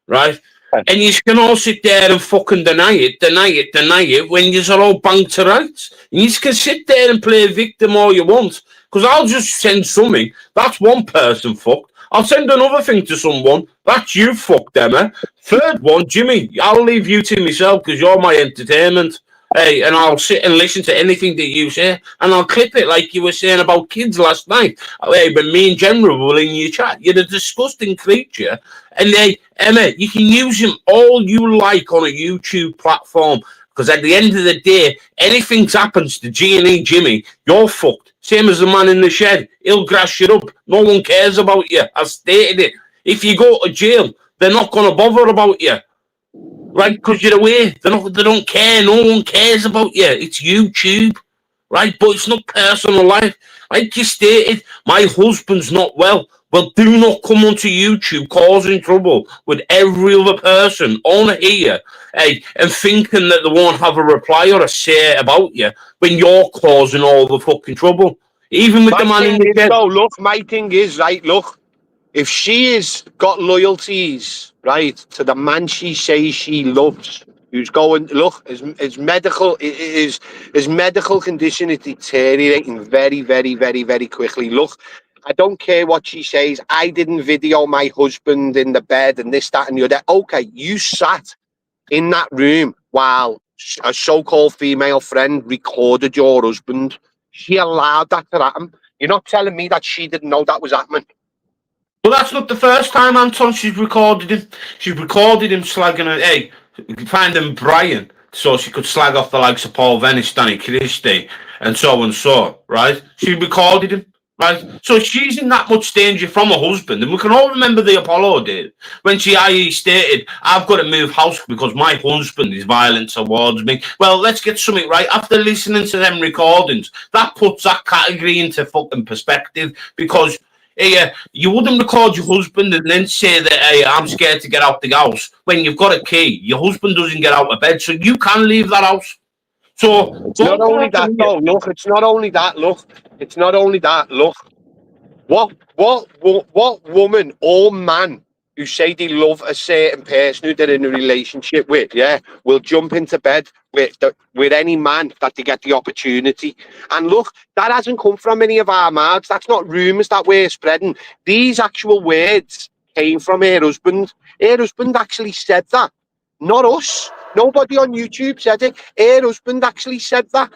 right? And you can all sit there and fucking deny it when you're all banter rights. And you can sit there and play victim all you want. Because I'll just send something. That's one person fucked. I'll send another thing to someone. That's you fucked, Emma. Third one, Jimmy, I'll leave you to myself because you're my entertainment. Hey, and I'll sit and listen to anything that you say, and I'll clip it like you were saying about kids last night. Hey, but me and General were in your chat. You're a disgusting creature. And hey, Emma, you can use him all you like on a YouTube platform, because at the end of the day, anything happens to G&E Jimmy, you're fucked. Same as the man in the shed. He'll grass you up. No one cares about you. I stated it. If you go to jail, they're not going to bother about you. Right, because you're away. They don't care. No one cares about you. It's YouTube, right? But it's not personal life. Like you stated, my husband's not well. Well, do not come onto YouTube causing trouble with every other person on here, hey, and thinking that they won't have a reply or a say about you when you're causing all the fucking trouble. Even with the man in the shed. So, look, my thing is, right, look, if she has got loyalties, right, to the man she says she loves, who's going, look, his medical condition is deteriorating very, very, very, very quickly. Look, I don't care what she says. I didn't video my husband in the bed and this, that, and the other. Okay, you sat in that room while a so-called female friend recorded your husband. She allowed that to happen. You're not telling me that she didn't know that was happening. But that's not the first time, Anton, she's recorded him. She's recorded him slagging her. Hey, find him Brian, so she could slag off the likes of Paul Venice, Danny Christie, and so, right? She recorded him, right? So she's in that much danger from her husband. And we can all remember the Apollo did when she i.e. stated, I've got to move house because my husband is violent towards me. Well, let's get something right. After listening to them recordings, that puts that category into fucking perspective because you wouldn't record your husband and then say that, hey, I'm scared to get out the house. When you've got a key, your husband doesn't get out of bed, so you can leave that house. So it's not only that, though. Look, it's not only that. Look, it's not only that. Look, what woman or man who say they love a certain person who they're in a relationship with, will jump into bed with any man that they get the opportunity. And look, that hasn't come from any of our mouths. That's not rumours that we're spreading. These actual words came from her husband. Her husband actually said that, not us. Nobody on YouTube said it. Her husband actually said that.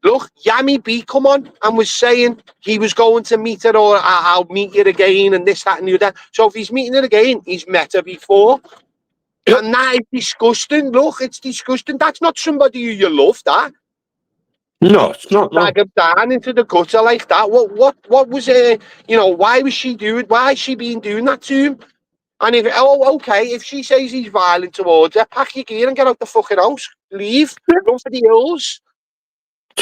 Look, Yami B come on and was saying he was going to meet her or I'll meet you again and this, that and the other. So if he's meeting her again, he's met her before. And that is disgusting. Look, it's disgusting. That's not somebody who you love, that. No, it's not. Drag him down into the gutter like that. What was why was she doing, why is she being doing that to him? And if she says he's violent towards her, pack your gear and get out the fucking house. Leave. Run for the hills.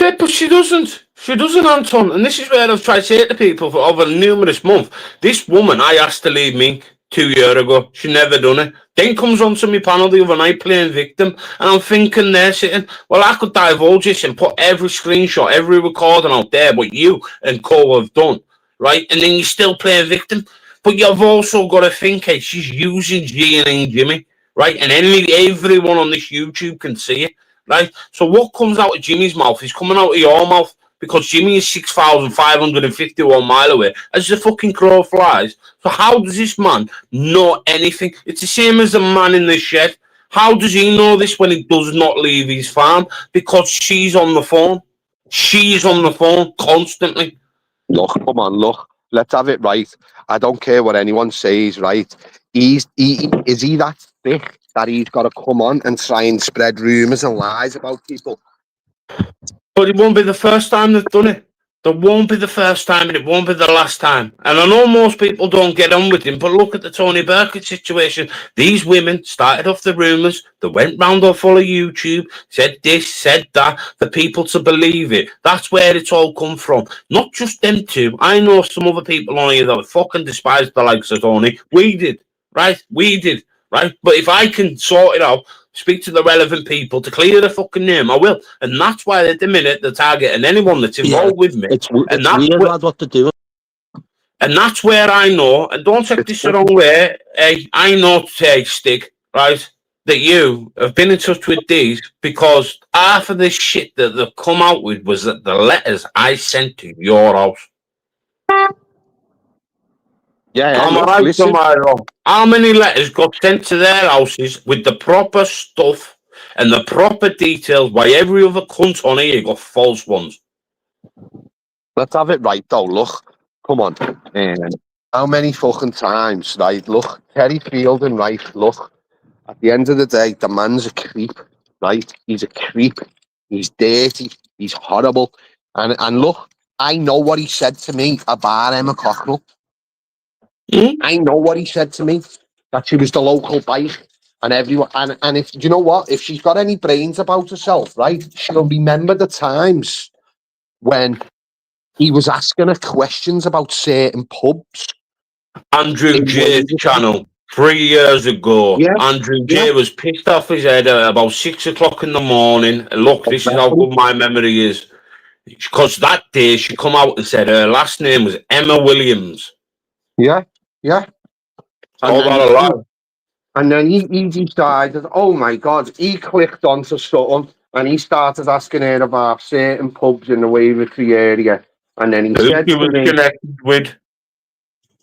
Yeah, but she doesn't. She doesn't, Anton. And this is where I've tried to say to people for over numerous months. This woman I asked to leave me 2 years ago. She never done it. Then comes onto my panel the other night playing victim. And I'm thinking there sitting, well, I could divulge this and put every screenshot, every recording out there what you and co have done, right? And then you still play a victim. But you've also got to think, hey, she's using G and Jimmy, right? And everyone on this YouTube can see it. Right, so what comes out of Jimmy's mouth is coming out of your mouth because Jimmy is 6,551 miles away as the fucking crow flies. So how does this man know anything? It's the same as the man in the shed. How does he know this when he does not leave his farm? Because she's on the phone. She's on the phone constantly. Look, come on, look. Let's have it right. I don't care what anyone says, right? Is he that thick that he's got to come on and try and spread rumours and lies about people? But it won't be the first time they've done it. There won't be the first time and it won't be the last time. And I know most people don't get on with him, but look at the Tony Burkett situation. These women started off the rumours. They went round all full of YouTube, said this, said that, for people to believe it. That's where it's all come from. Not just them two. I know some other people on here that fucking despise the likes of Tony. We did, right? We did, right? But if I can sort it out, speak to the relevant people to clear the fucking name, I will. And that's why at the minute they're targeting anyone that's involved with me. It's and that's weird, lad, what to do. And that's where I know, and don't take this the wrong way, I know, Stig, right, that you have been in touch with these because half of this shit that they've come out with was that the letters I sent to your house. Yeah, am I right or am I wrong? How many letters got sent to their houses with the proper stuff and the proper details while every other cunt on here got false ones? Let's have it right, though. Look, come on. How many fucking times, right? Look, Terry Fielding, right? Look, at the end of the day, the man's a creep, right? He's a creep. He's dirty. He's horrible. And look, I know what he said to me about Emma Cockrell. I know what he said to me, that she was the local bike and everyone. And if you know what, if she's got any brains about herself, right, she'll remember the times when he was asking her questions about certain pubs. Andrew J's channel 3 years ago. Yeah. Andrew J was pissed off his head at about 6 o'clock in the morning. Look, this is how good my memory is. Because that day she come out and said her last name was Emma Williams. Yeah. And then he decided, oh my God, he clicked onto something and he started asking her about certain pubs in the Wavertree area. And then he said to me, connected with.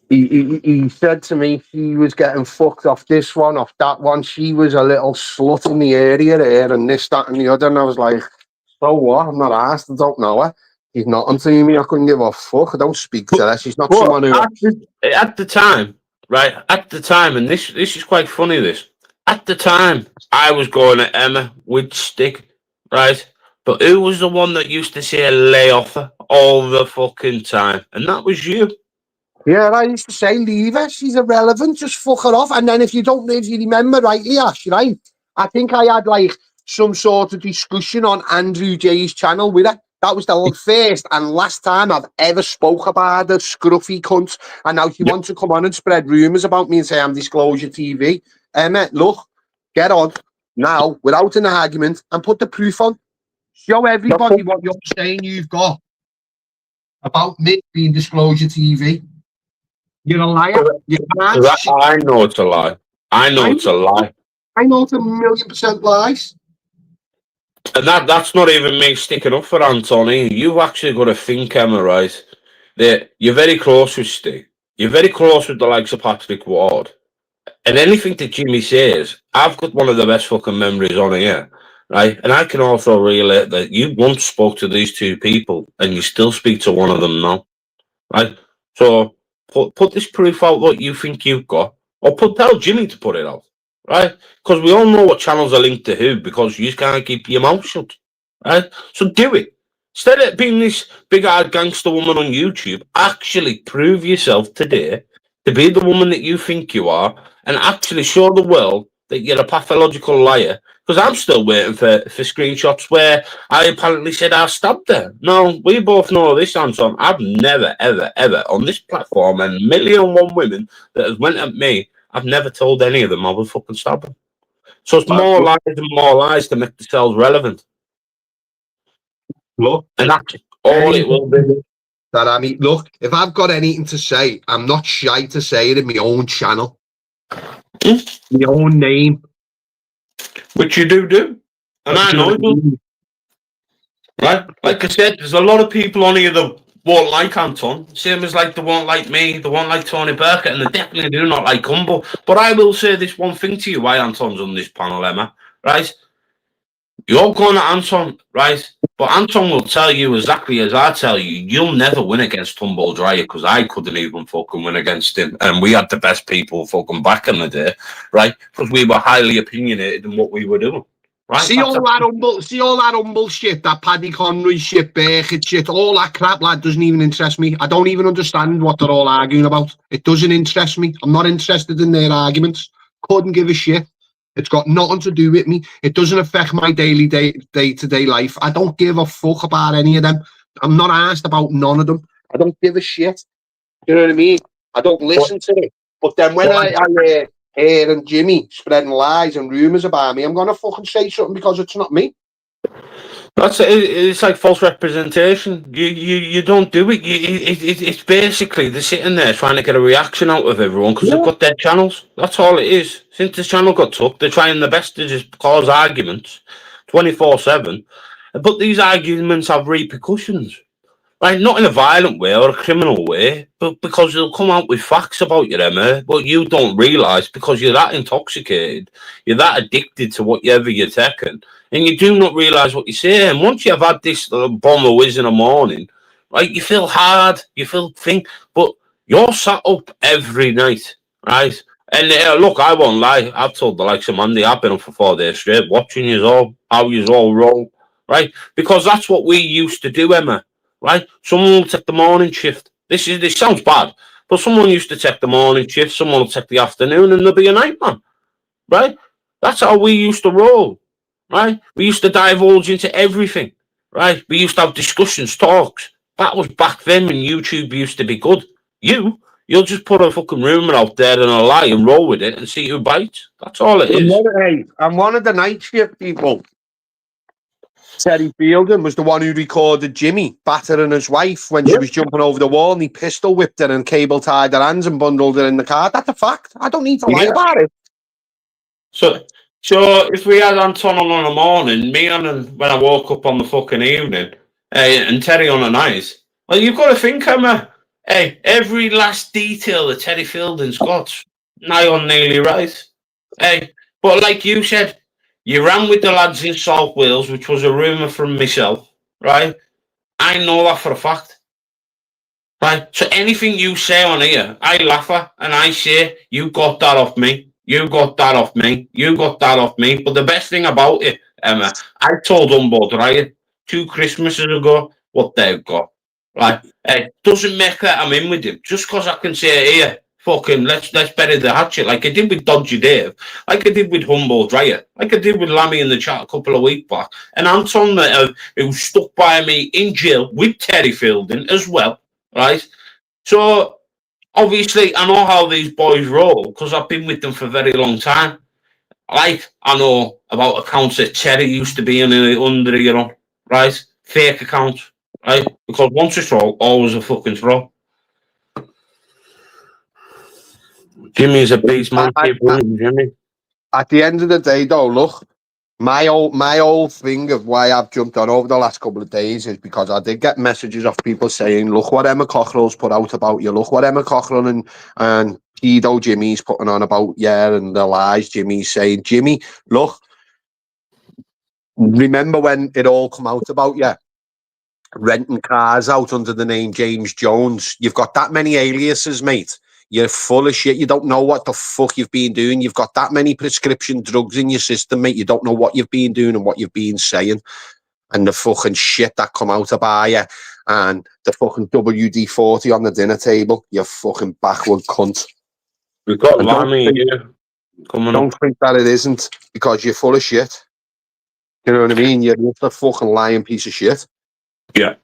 He said to me he was getting fucked off this one, off that one. She was a little slut in the area there and this, that and the other. And I was like, so what? I'm not asked. I don't know her. She's not onto me. I couldn't give a fuck. I don't speak to her. She's not someone who. At the time, right? At the time, and this is quite funny. This at the time, I was going at Emma with stick, right? But who was the one that used to say lay off her all the fucking time? And that was you. Yeah, I used to say leave her. She's irrelevant. Just fuck her off. And then if you remember rightly, Ash, right? I think I had like some sort of discussion on Andrew J's channel with her. That was the first and last time I've ever spoke about her scruffy cunt. And now she wants to come on and spread rumours about me and say I'm Disclosure TV. Emma, look, get on now without an argument and put the proof on. Show everybody what you're saying you've got about me being Disclosure TV. You're a liar. You can't. I know it's a lie. I know it's a lie. I know it's 1,000,000% lies. And that's not even me sticking up for Anthony. You've actually got to think, Emma, right? That you're very close with Steve. You're very close with the likes of Patrick Ward. And anything that Jimmy says, I've got one of the best fucking memories on here, right? And I can also relate that you once spoke to these two people and you still speak to one of them now, right? So put this proof out what you think you've got, or tell Jimmy to put it out, right? Because we all know what channels are linked to who, because you just can't keep your mouth shut, right? So do it. Instead of being this big-eyed gangster woman on YouTube, actually prove yourself today to be the woman that you think you are, and actually show the world that you're a pathological liar. Because I'm still waiting for screenshots where I apparently said I stabbed her. No, we both know this, Anton. I've never, ever, ever on this platform and 1,000,001 women that have went at me, I've never told any of them I would fucking stab them. So it's more lies and more lies to make themselves relevant. Look, and that's all it will be. That I mean, look, if I've got anything to say, I'm not shy to say it in my own channel, my own name, which you do, and I know you. Right, like I said, there's a lot of people on here that won't like Anton, same as like they won't like me, they won't like Tony Burkett, and they definitely do not like Cumbo. But I will say this one thing to you: why Anton's on this panel, Emma? Right? You're going at Anton, right? But Anton will tell you exactly as I tell you, you'll never win against Tumble Dryer, because I couldn't even fucking win against him. And we had the best people fucking back in the day, right? Because we were highly opinionated in what we were doing. Right? See all that humble shit, that Paddy Conroy shit, Burkett shit, all that crap, lad, doesn't even interest me. I don't even understand what they're all arguing about. It doesn't interest me. I'm not interested in their arguments. Couldn't give a shit. It's got nothing to do with me. It doesn't affect my daily day-to-day life. I don't give a fuck about any of them. I'm not asked about none of them. I don't give a shit. You know what I mean? I don't listen to it. But then when I hear and Jimmy spreading lies and rumours about me, I'm going to fucking say something because it's not me. It's like false representation. You don't do it. It's basically they're sitting there trying to get a reaction out of everyone because they've got their channels. That's all it is. Since the channel got took, they're trying their best to just cause arguments 24/7. But these arguments have repercussions. Right, not in a violent way or a criminal way, but because they'll come out with facts about you, Emma, but you don't realise because you're that intoxicated, you're that addicted to whatever you're taking, and you do not realise what you're saying. Once you've had this bomb of whiz in the morning, right, you feel hard, you feel think, but you're sat up every night, right? And look, I won't lie, I've told the likes of Mandy, I've been up for 4 days straight, watching you all, how you all roll, right? Because that's what we used to do, Emma. Right, someone will take the morning shift. This sounds bad, but someone used to take the morning shift. Someone will take the afternoon, and there'll be a nightman. Right, that's how we used to roll. Right, we used to divulge into everything. Right, we used to have discussions, talks. That was back then when YouTube used to be good. You'll just put a fucking rumor out there and a lie and roll with it and see who bites. That's all it is. I'm one of the night shift people. Terry Fielding was the one who recorded Jimmy battering his wife when she was jumping over the wall, and he pistol whipped her and cable tied her hands and bundled her in the car. That's a fact. I don't need to lie about it. So if we had Anton on a morning, me on when I woke up on the fucking evening, and Terry on a night, well, you've got to think, Emma, hey, every last detail that Terry Fielding's got, nigh on nearly right. Hey, but like you said, you ran with the lads in South Wales, which was a rumour from myself, right? I know that for a fact. Right? So anything you say on here, I laugh at and I say, you got that off me. You got that off me. You got that off me. But the best thing about it, Emma, I told Unboard Riot 2 Christmases ago what they've got. Right? It doesn't make that I'm in with him. Just because I can say, here, fucking, let's bury the hatchet, like I did with Dodgy Dave, like I did with Humboldt Riot, like I did with Lammy in the chat a couple of weeks back, and Anton, who stuck by me in jail with Terry Fielding as well, right? So, obviously, I know how these boys roll, because I've been with them for a very long time. Like, I know about accounts that Terry used to be under, you know, right? Fake accounts, right? Because once it's throw, always a fucking throw. Jimmy's a beast, man. Keep running, Jimmy. At the end of the day, though, look, my whole thing of why I've jumped on over the last couple of days is because I did get messages of people saying, look what Emma Cockrell's put out about you. Look what Emma Cockrell and Guido Jimmy's putting on about you, and the lies Jimmy's saying. Jimmy, look, remember when it all come out about you? Renting cars out under the name James Jones. You've got that many aliases, mate. You're full of shit. You don't know what the fuck you've been doing. You've got that many prescription drugs in your system, mate. You don't know what you've been doing and what you've been saying. And the fucking shit that come out about you. And the fucking WD-40 on the dinner table. You fucking backward cunt. We've got Lammy here coming Don't think that it isn't, because you're full of shit. You know what I mean? You're just a fucking lying piece of shit. Yeah.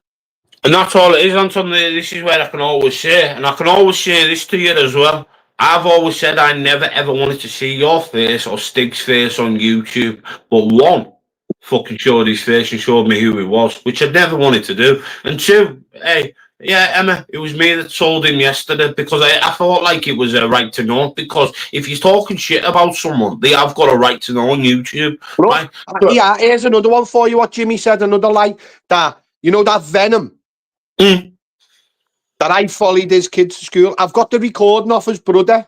And that's all it is, Anton. This is where I can always say, and I can always say this to you as well. I've always said I never ever wanted to see your face or Stig's face on YouTube, but one fucking showed his face and showed me who he was, which I never wanted to do. And two, hey, yeah, Emma, it was me that told him yesterday, because I thought like it was a right to know, because if you're talking shit about someone, they have got a right to know on YouTube. Look, right? yeah, here's another one for you, what Jimmy said, another lie. That, you know, that Venom that I followed his kids to school. I've got the recording off his brother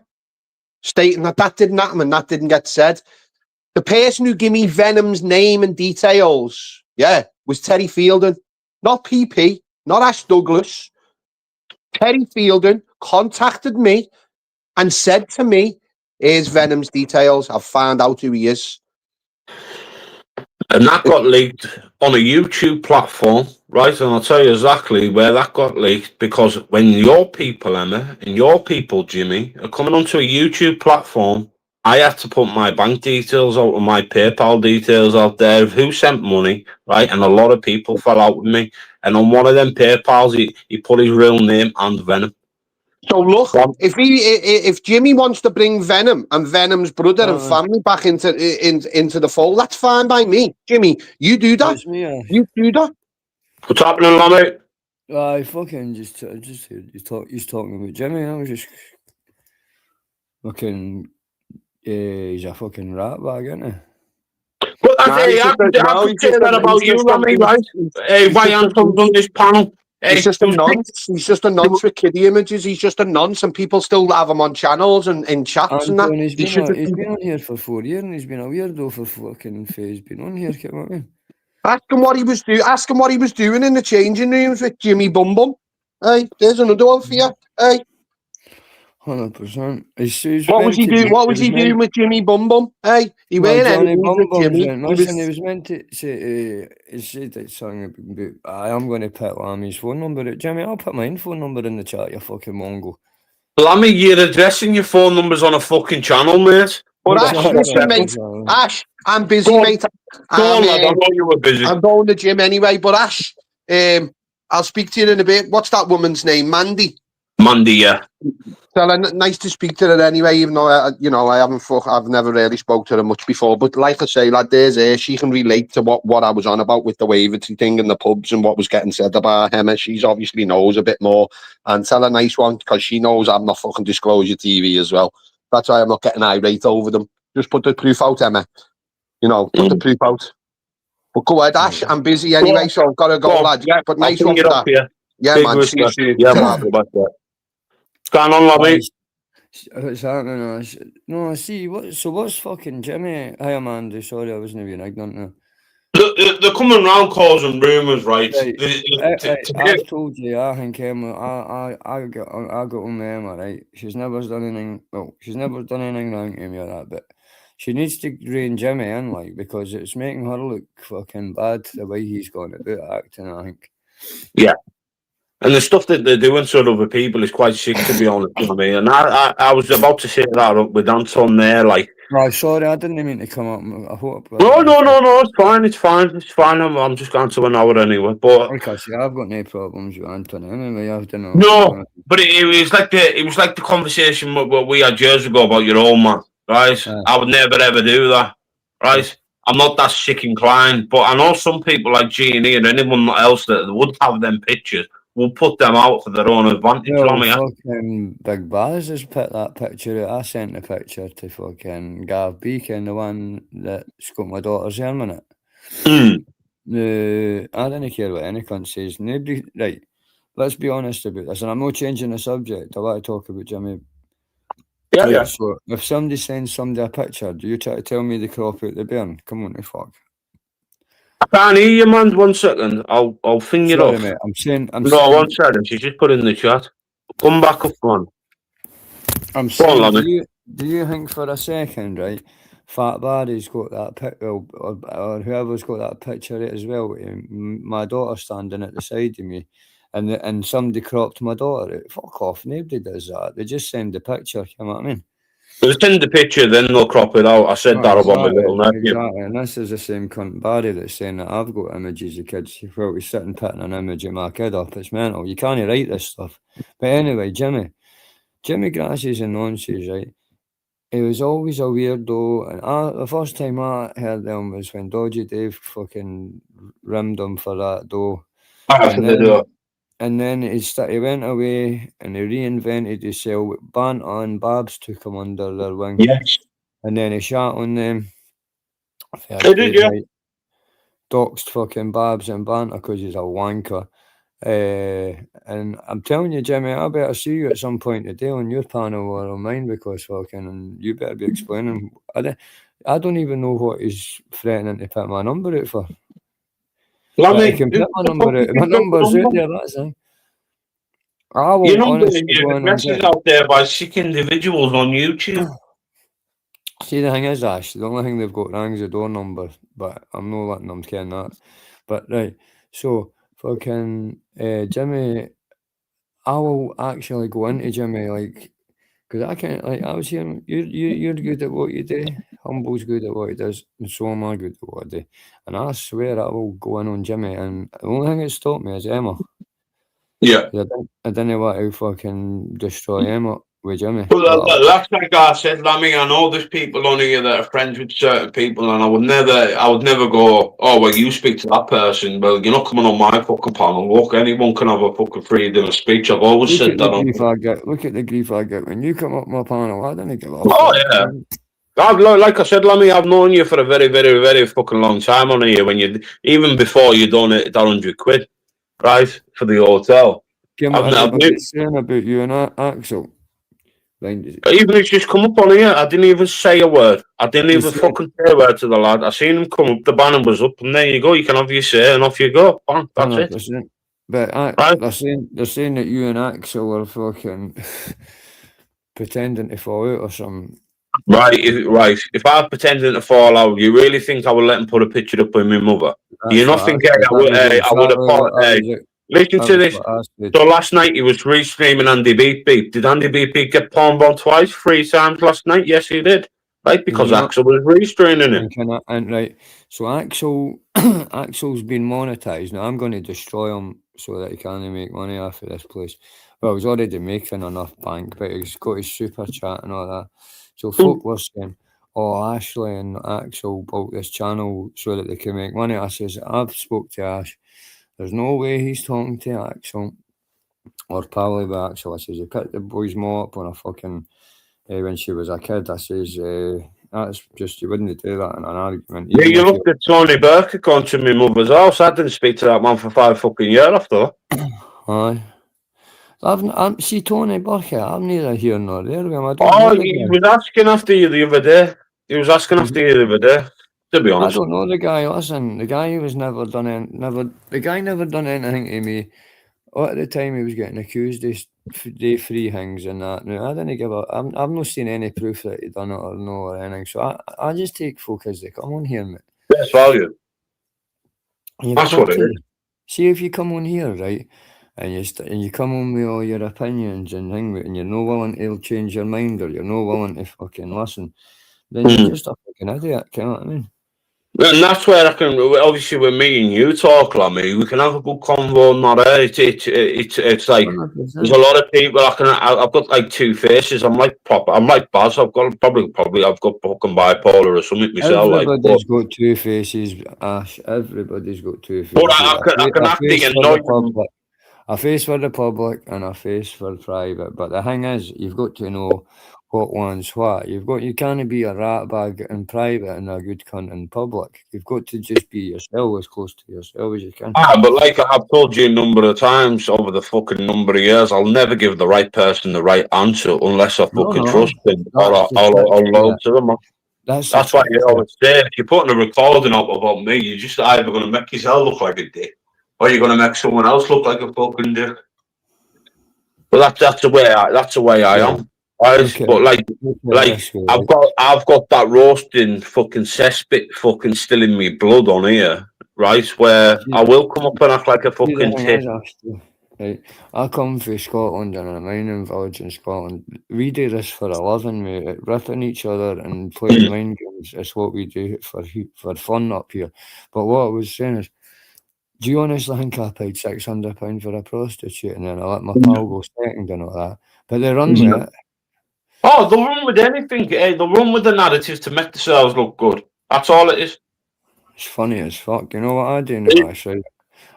stating that didn't happen and that didn't get said. The person who gave me Venom's name and details, was Terry Fielding, not PP, not Ash Douglas. Terry Fielding contacted me and said to me, here's Venom's details. I've found out who he is. And that got leaked on a YouTube platform, right? And I'll tell you exactly where that got leaked, because when your people, Emma, and your people, Jimmy, are coming onto a YouTube platform, I had to put my bank details out and my PayPal details out there of who sent money, right? And a lot of people fell out with me. And on one of them PayPals, he put his real name and Venom. So look, if Jimmy wants to bring Venom and Venom's brother and family back into the fold, that's fine by me. Jimmy, you do that. You do that. What's happening, Lammy? I fucking just he's talking about Jimmy. I was just fucking he's a fucking rat bag, isn't he? But I could say that about you, Lammy, right? Why Anton's on this panel? He's just a nonce. He's just a nonce with kiddie images. He's just a nonce, and people still have him on channels and in chats and that. He's been on here for 4 years, and he's been a weirdo for fucking he's been on here. Come on, ask him what he was doing. Ask him what he was doing in the changing rooms with Jimmy Bum Bum. Hey, there's another one for you. Hey, 100%. What was he doing? What was he doing with Jimmy Bum Bum? Hey, he weren't anything with Jimmy. He was meant to say, he said that song about, I am going to put Lammy's phone number. Jimmy, I'll put my phone number in the chat, you fucking Mongo. Lammy, you're addressing your phone numbers on a fucking channel, mate. But Ash, listen, mate. Ash, I'm busy, mate. I know you were busy. I'm going to the gym anyway. But Ash, I'll speak to you in a bit. What's that woman's name? Mandy. Mandy, yeah. So nice to speak to her anyway, even though I've never really spoke to her much before. But like I say, lad, there's her. She can relate to what I was on about with the Wavertree thing and the pubs and what was getting said about Emma. She's obviously knows a bit more. And tell a nice one, because she knows I'm not fucking Disclosure TV as well. That's why I'm not getting irate over them. Just put the proof out, Emma. Put the proof out. But go ahead, Ash. I'm busy anyway, so I've got to go, lad. Yeah, but nice one for that. Yeah, man. See you soon. Yeah, man. What's going on, Lammy? What's happening? No, I see. What's fucking Jimmy? Hi, Amanda. Sorry, I wasn't being ignorant now. They're coming round causing rumours, right? I've told you, I think Emma, I got on Emma, right? She's never done anything. Well, she's never done anything wrong to me or that, but she needs to rein Jimmy in, like, because it's making her look fucking bad the way he's going about acting. I think. Yeah. And the stuff that they're doing to other people is quite sick, to be honest with me. And I was about to say that up with Anton there, like. No, sorry, I didn't mean to come up. I hope. No, it's fine. I'm just going to an hour anyway. But like I say, I've got no problems with Anton anyway. I don't know. No, but it was like the conversation what we had years ago about your old man, right? I would never ever do that, right? I'm not that sick inclined, but I know some people like G&E and anyone else that would have them pictures will put them out for their own advantage. Fucking Big Baz has put that picture out. I sent the picture to fucking Gav Beacon, the one that's got my daughter's hair in it. I don't care what any cunt says. Nobody, right? Let's be honest about this, and I'm not changing the subject. I want to talk about Jimmy. Yeah. So if somebody sends somebody a picture, do you try to tell me they crop out the burn? Come on, the fuck. I can't hear you, man. 1 second. I'll finger it off. Mate, I'm saying. 1 second. She's just put in the chat. Come back up, man. I'm saying. Do you think for a second, right? Fat Barry's got that picture, or whoever's got that picture as well. My daughter standing at the side of me, and somebody cropped my daughter out. Fuck off! Nobody does that. They just send the picture. You know what I mean? They'll send the picture, then they'll crop it out. I said that about my little nephew. Exactly, and this is the same cunt Barry that's saying that I've got images of kids. Well, he's sitting putting an image of my kid up. It's mental. You can't write this stuff. But anyway, Jimmy Grassy's and nonsense, right? He was always a weirdo, and the first time I heard him was when Dodgy Dave fucking rimmed him for that dough. And then he went away and he reinvented himself with banter, and Babs took him under their wing. Yes. And then he shot on them. He did, yeah. Doxed fucking Babs and banter because he's a wanker. And I'm telling you, Jimmy, I better see you at some point today on your panel or on mine, because fucking you better be explaining. I don't even know what he's threatening to put my number out for. I can put my number out. My number's out there, that's it. I will honestly go in and get out there by sick individuals on YouTube. See, the thing is, Ash, the only thing they've got wrong is the door number, but I'm not letting them ken that. But right, so fucking Jimmy, I will actually go into Jimmy, like, because I can't, like, I was hearing you're good at what you do. Humble's good at what he does, and so am I good at what I do. And I swear I will go in on Jimmy, and the only thing that stopped me is Emma. Yeah. I didn't want to fucking destroy Emma with Jimmy. Well, that's like I said, Lammy, I know there's people on here that are friends with certain people, and I would never go, oh, well, you speak to that person. Well, you're not coming on my fucking panel. Look, anyone can have a fucking freedom of speech. I've always said that. Look at the grief I get when you come up my panel. I didn't give a fuck. Yeah. Like I said, Lammy, I've known you for a very, very, very fucking long time on here. Even before you done it, £100, right, for the hotel. I've been saying about you and Axel. Even he's just come up on here, I didn't even say a word. I didn't even fucking say a word to the lad. I seen him come up, the banner was up, and there you go. You can have your say, and off you go. Bang, that's 100%. It. But they're saying that you and Axel are fucking pretending to fall out or something. Right. If I'm pretending to fall out, you really think I would let him put a picture up with my mother? You're not thinking I would have thought. Listen to this. So last night he was restreaming Andy Beep Beep. Did Andy Beep Beep get pawned on twice, 3 times last night? Yes, he did. Right, because Axel was restreaming it. And right, so Axel's been monetized. Now I'm going to destroy him so that he can't make money off of this place. Well, he's already making enough bank, but he's got his super chat and all that. So folk were saying, oh, Ashley and Axel bought this channel so that they can make money. I says, I've spoke to Ash. There's no way he's talking to Axel or probably with Axel. I says, he picked the boy's mom up on a fucking, when she was a kid. I says, that's just, you wouldn't do that in an argument. Yeah, you looked at Tony Burke going to my mother's house. I didn't speak to that man for 5 fucking years after. Aye. See Tony Burke, I'm neither here nor there with him. He was asking after you the other day. To be I honest. don't know the guy. Listen, the guy was never done the guy never done anything to me. At the time, he was getting accused of day free things and that. Now, I didn't give a. I've not seen any proof that he done it or no or anything. So I just take folk as they come on here, mate. Best value. You've That's got what it to is. see if you come on here, right, and you come on with all your opinions and things, and you're no willing to change your mind or you're no willing to fucking listen, then you're just a fucking idiot. You know what I mean? And that's where I can, obviously, with me and you talk, Lammy, we can have a good convo. Not it's like 100%. there's a lot of people. I've got like two faces. I'm like proper. I'm like Baz. I've got probably I've got fucking bipolar or something myself. Everybody's got two faces, Ash. Everybody's got two faces. But I can act the annoying. A face for the public and a face for private. But the thing is, you've got to know what one's what. You can't be a rat bag in private and a good cunt in public. You've got to just be yourself, as close to yourself as you can. But like I've told you a number of times over the fucking number of years, I'll never give the right person the right answer unless I fucking trust them or I'll load to them. That's why you always say, if you're putting a recording up about me, you're just either going to make yourself look like a dick or you're going to make someone else look like a fucking dick. But that's the way I am. But like I've got that roasting fucking cesspit fucking still in me blood on here, right? Where I will come up and act like a fucking tit. Right. I come from Scotland and a mining village in Scotland. We do this for a living, mate. Ripping each other and playing mind games is what we do for fun up here. But what I was saying is, do you honestly think I paid £600 for a prostitute and then I let my pal go second and all that? But they run with it. Oh, they'll run with anything. They'll run with the narrative to make themselves look good. That's all it is. It's funny as fuck. You know what I do now, actually?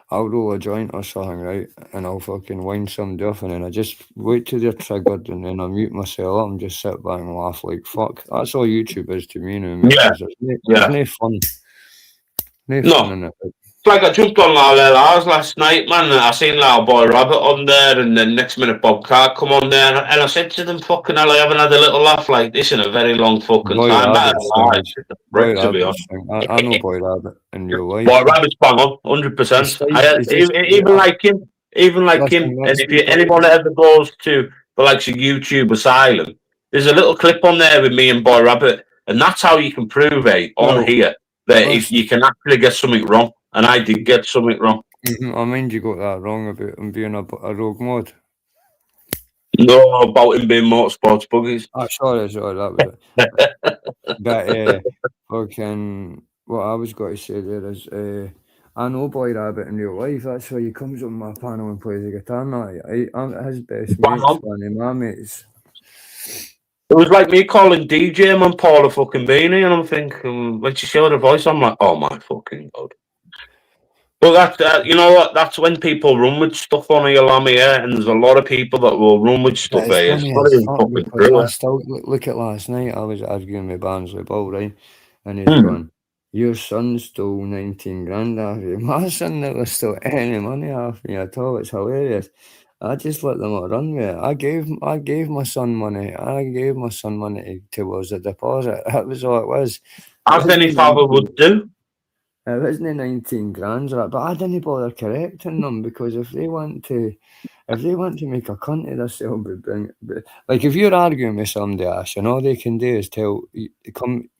I'll roll a joint or something, right? And I'll fucking wind somebody off and then I just wait till they're triggered and then I mute myself up and just sit back and laugh like fuck. That's all YouTube is to me now, mate. There's no fun. No fun in it. Like I jumped on LLRs last night, man, and I seen Little Boy Rabbit on there, and then next minute Bob Carr come on there, and I said to them, fucking hell, I haven't had a little laugh like this in a very long fucking time. To be honest. I know Boy Rabbit in your life. Boy Rabbit's bang on, 100%. Even like him, and if anyone ever goes to the likes of YouTube Asylum, there's a little clip on there with me and Boy Rabbit, and that's how you can prove, on here, that if you can actually get something wrong. And I did get something wrong. I mind you got that wrong about him being a rogue mod. No, about him being motorsports buggies. Oh, sorry, that was it. But fucking what I was going to say there is, I know Boy Rabbit in real life. That's why he comes on my panel and plays the guitar. I'm his best mates, one of my mates. It was like me calling DJ man Paul a fucking beanie, and I'm thinking, when she showed her voice, I'm like, oh my fucking god. Well, you know what? That's when people run with stuff on here, Lammy, and there's a lot of people that will run with stuff here. Look at last night. I was arguing with Barnsley Ball, right? And he's going, your son stole 19 grand off you. My son never stole any money off me at all. It's hilarious. I just let them all run with it. I gave my son money. I gave my son money towards a deposit. That was all it was. As any father would do. It wasn't 19 grand, but I didn't bother correcting them because if they want to make a cunt of themselves, like if you're arguing with somebody, Ash, and all they can do is come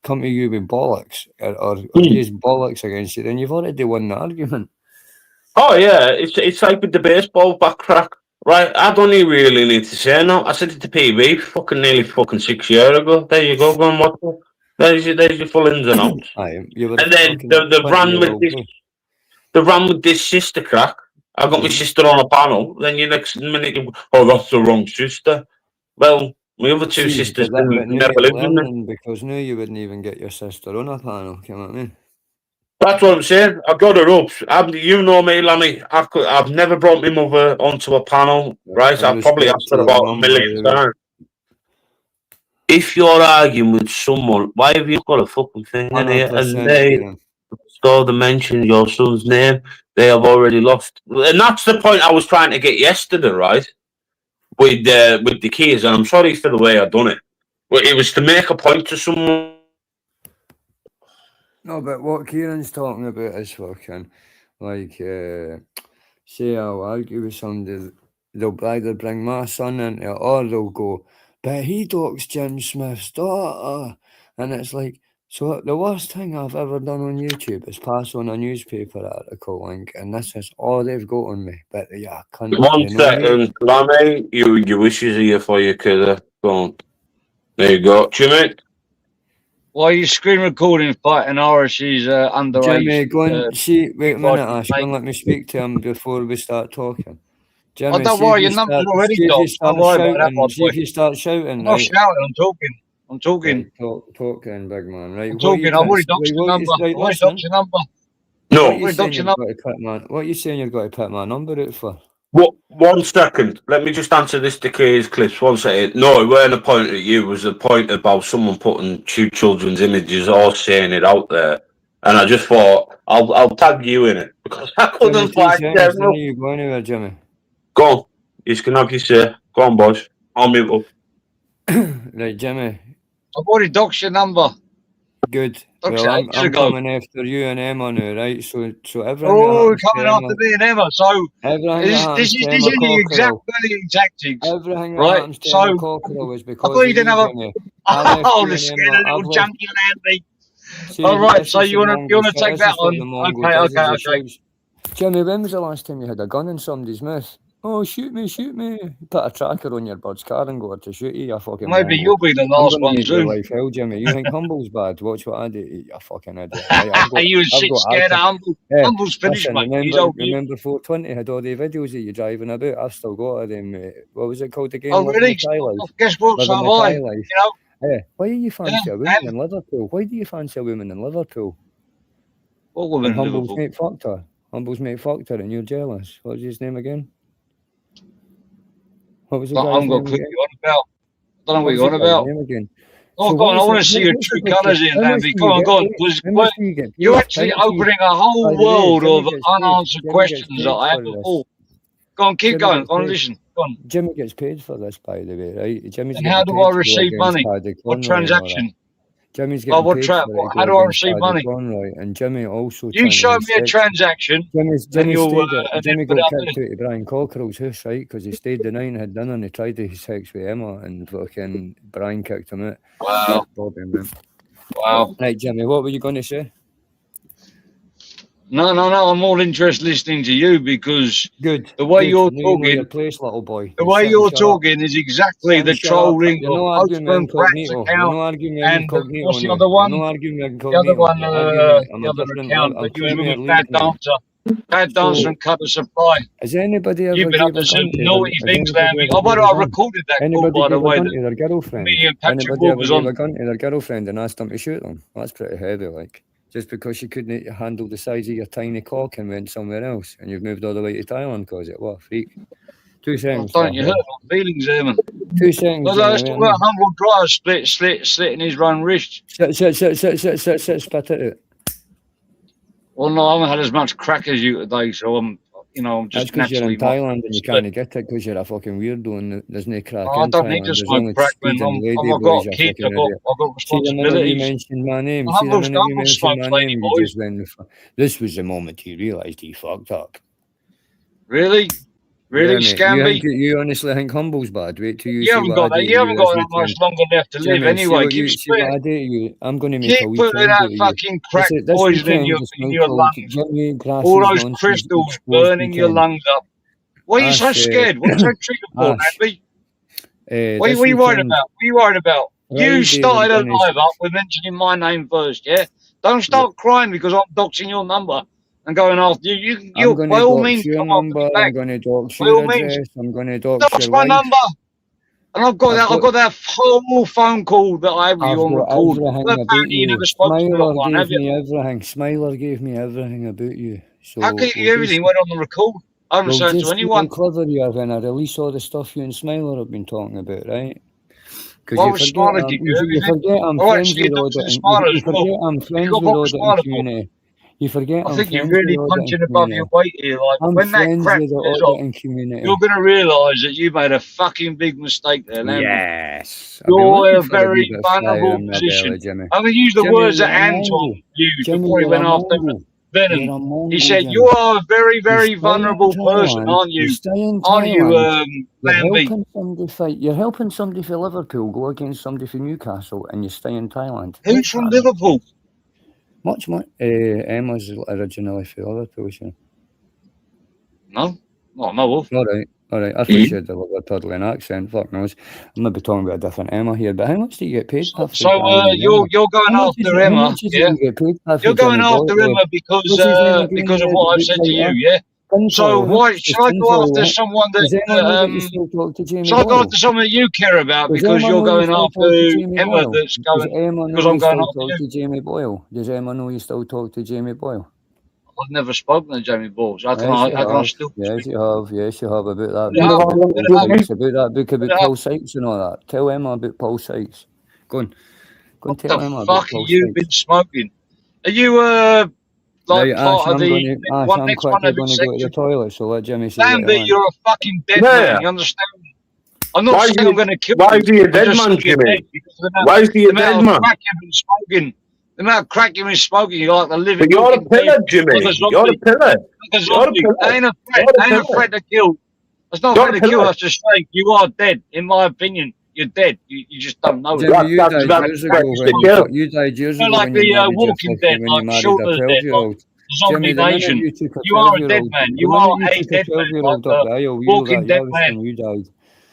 to you with bollocks or use bollocks against you, then you've already won the argument. Oh yeah, it's like with the baseball back crack, right? I don't really need to say no. I said it to PB nearly 6 years ago. There you go and watch it. There's your full ins and outs. And then the ran with this sister crack. I got my sister on a panel. Then your next minute, that's the wrong sister. Well, my other two sisters never lived with me. Because now you wouldn't even get your sister on a panel. You know what I mean? That's what I'm saying. I got her up. You know me, Lammy. I've never brought my mother onto a panel, right? I've probably asked her about a million times. If you're arguing with someone, why have you got a fucking thing in here? And they stole the mention your son's name. They have already lost. And that's the point I was trying to get yesterday, right? With the kids. And I'm sorry for the way I done it. But it was to make a point to someone. No, but what Kieran's talking about is fucking, like, say I'll argue with somebody, they'll either bring my son into it or they'll go, but he talks Jim Smith's daughter. And it's like, so the worst thing I've ever done on YouTube is pass on a newspaper article link, and this is all they've got on me. But yeah, cunt. 1 second, Lammy, your wishes are here for you, kiddo. Go on. There you go. Jimmy. Why are you screen recording fighting Aura? She's underage. Jimmy, go and see. Wait a minute, Ash. Go and let me speak to him before we start talking. Jimmy, don't worry, your number's already got. Don't worry about that, my see if you start shouting. I'm not shouting, I'm talking. I'm talking. Right, talking, big man. Right. I'm talking. I've already doxed your number. I've already doxed your number. No. What are you saying you've got to put my number out for? What? 1 second. Let me just answer this decay's clips. 1 second. No, it weren't a point at you. It was a point about someone putting two children's images or saying it out there. And I just thought, I'll tag you in it. Because I couldn't find General. You go anywhere, Jimmy. Go on. You can have your say. Go on, boys. I'll mute up. Right, Jimmy. I've already doxed your number. Good. Well, I'm coming after you and Emma now, right? So everything. Oh, you're coming after me and Emma. So this is your exact bullying tactics. Everything right? Happens to Emma Cockerell is because I thought you didn't have a. Oh, the scared little junkie Andy. All right, so you want to take that on? Okay. Jimmy, when was the last time you had a gun in somebody's mouth? Oh, shoot me. Put a tracker on your bird's car and go to shoot you, fucking maybe Mongo. You'll be the last one soon. Life hell, Jimmy. You think Humble's bad? Watch what I do, you fucking idiot. You shit scared of Humble. Humble's finished, mate. Remember 420 had all the videos of you driving about? I've still got them, mate. What was it called again? Oh, really? Guess what, so have I. You know? Why do you fancy a woman in Liverpool? Why do you fancy a woman in Liverpool? What woman in Humble's Liverpool? mate fucked her. Humble's mate fucked her and you're jealous. What's his name again? What was the guy's I'm going to put you on about. I don't know what you're on about. Oh, so go on, I want to see your true colours here, Andy. Go on. You're actually opening a whole world of unanswered questions that I had before. Go on, keep going. Go on, listen. Go on. Jimmy gets paid for this, by the way, right? And how do I receive money? What transaction? Jimmy's getting paid for it. How do I receive money? And Jimmy also. You show me a transaction. Jimmy got kicked out of Brian Cockerell's house, right? Because he stayed the night and had dinner and he tried to have sex with Emma and fucking Brian kicked him out. Wow. Wow. Right, Jimmy, what were you going to say? No. I'm more interested listening to you because the way you're talking, your place, little boy. The way you're talking is exactly the trolling of Postman Pratt's account and what's the other one? The other one, the other account that you were with Bad Dancer. Bad Dancer and Cutter Supply. Has anybody ever You've been up to some naughty things, Lammy. I recorded that call, by the way. Their girlfriend. Me and Patrick Wood was on. A gun to their girlfriend and asked them to shoot them. That's pretty heavy, like. Just because you couldn't handle the size of your tiny cock and went somewhere else, and you've moved all the way to Thailand because it what freak. 2 seconds. Don't you hurt my feelings there, man. 2 seconds. Well, that's the humble dryer slitting his own wrist. Spit it out. Well, no, I haven't had as much crack as you today, so I'm just that's because you're in Thailand and you can't get it because you're a fucking weirdo and there's no crack in I don't need to smoke crack, man. I've got kids, I've got responsibilities. You mentioned my name. This was the moment he realised he fucked up. Really? Really, Scamby? You honestly think Humble's bad? Wait till you haven't got that. You haven't got that much longer left to live anyway. I'm going to make keep putting that fucking crack poison in your lungs. All those crystals burning your lungs up. Why are you so scared? What's that trigger for, Andy? What are you worried about? What are you worried about? You started a live up with mentioning my name first, yeah? Don't start crying because I'm doxing your number. And going after you, by all means, your number. I'm going to dox your address. I'm going to dox my number. And I've got that whole phone call that I have you on record. Smiler gave me everything about you. So how can everything went on the record? I haven't said to anyone. Clever you when I release all the stuff you and Smiler have been talking about, right? Because you forget I'm friends with all the community. You forget I I'm think you're friends with really the punching auditing above your community. weight here. Like, I'm when that friends crap with the goes off, auditing community. you're going to realise that you made a fucking big mistake there, Lammy. Yes. I've been You're looking in a for a wee very bit of fire vulnerable in my position. belly, Jimmy. I'm going to use the Jimmy, words you're that a Anton Mongol. used Jimmy, before he you're went a after Mongol. Venom. You're a Mongol, He said, Jimmy. you are a very, very You stay in vulnerable person, Thailand. aren't You you? stay in Aren't you, Thailand. You're Lamby? helping somebody fight. You're helping somebody for Liverpool go against somebody for Newcastle, and you stay in Thailand. Who's from Liverpool? Much more. Emma's originally from Liverpool. So. No, not know of. All right. I thought she had the Liverpudlian accent. Fuck knows. I'm maybe talking about a different Emma here. But how much do you get paid? So you're going after Emma, how much is yeah? you get paid You're going after Emma because of what I've said to you, yeah? So why should I go after someone Does Emma know that you still talk to Jamie should I go Boyle? after someone that you care about Does because Emma you're know going you still after talk to Jamie Emma Boyle? that's Does going Emma because know I'm you going still after talk you? to Jamie Boyle? Does Emma know you still talk to Jamie Boyle? I've never spoken to Jamie Boyle. So how can I still Yes, you have. Yes, you have about that Yeah, book. yeah. About that book about Paul Sykes and all that. Tell Emma about Paul Sykes. Go on tell Emma What about the fuck Paul have you Sykes. been smoking? Are you Right, part of the I'm quickly going to go to the toilet, so let Jimmy say Lamby, you're a fucking dead man. You understand? I'm not saying I'm going to kill you. Why is he a dead I'm just man, saying you're Jimmy? dead because of Why is he a the amount dead of man? crack you've been smoking. The amount of crack you've been smoking, you're like the living. But you're a walking dead, pillar, Jimmy. like a zombie. You're a pillar. Like a You're a zombie. pillar. I ain't a threat. You're a I ain't a pillar. threat to kill. It's not a You're threat a to kill. pillar. That's just saying you are dead. In my opinion, you're dead. You just don't know it. Jimmy, you died That's years threat ago to when kill. you died years You're ago like when you the married Walking Dead, when you like married a Shorter's dead, like 12-year-old. Zombie Jimmy, the minute Nation. you took a You are a 12-year-old, dead man. the You are minute a you took a dead man. 12-year-old Like up the aisle, you Walking that Dead was man. when you died.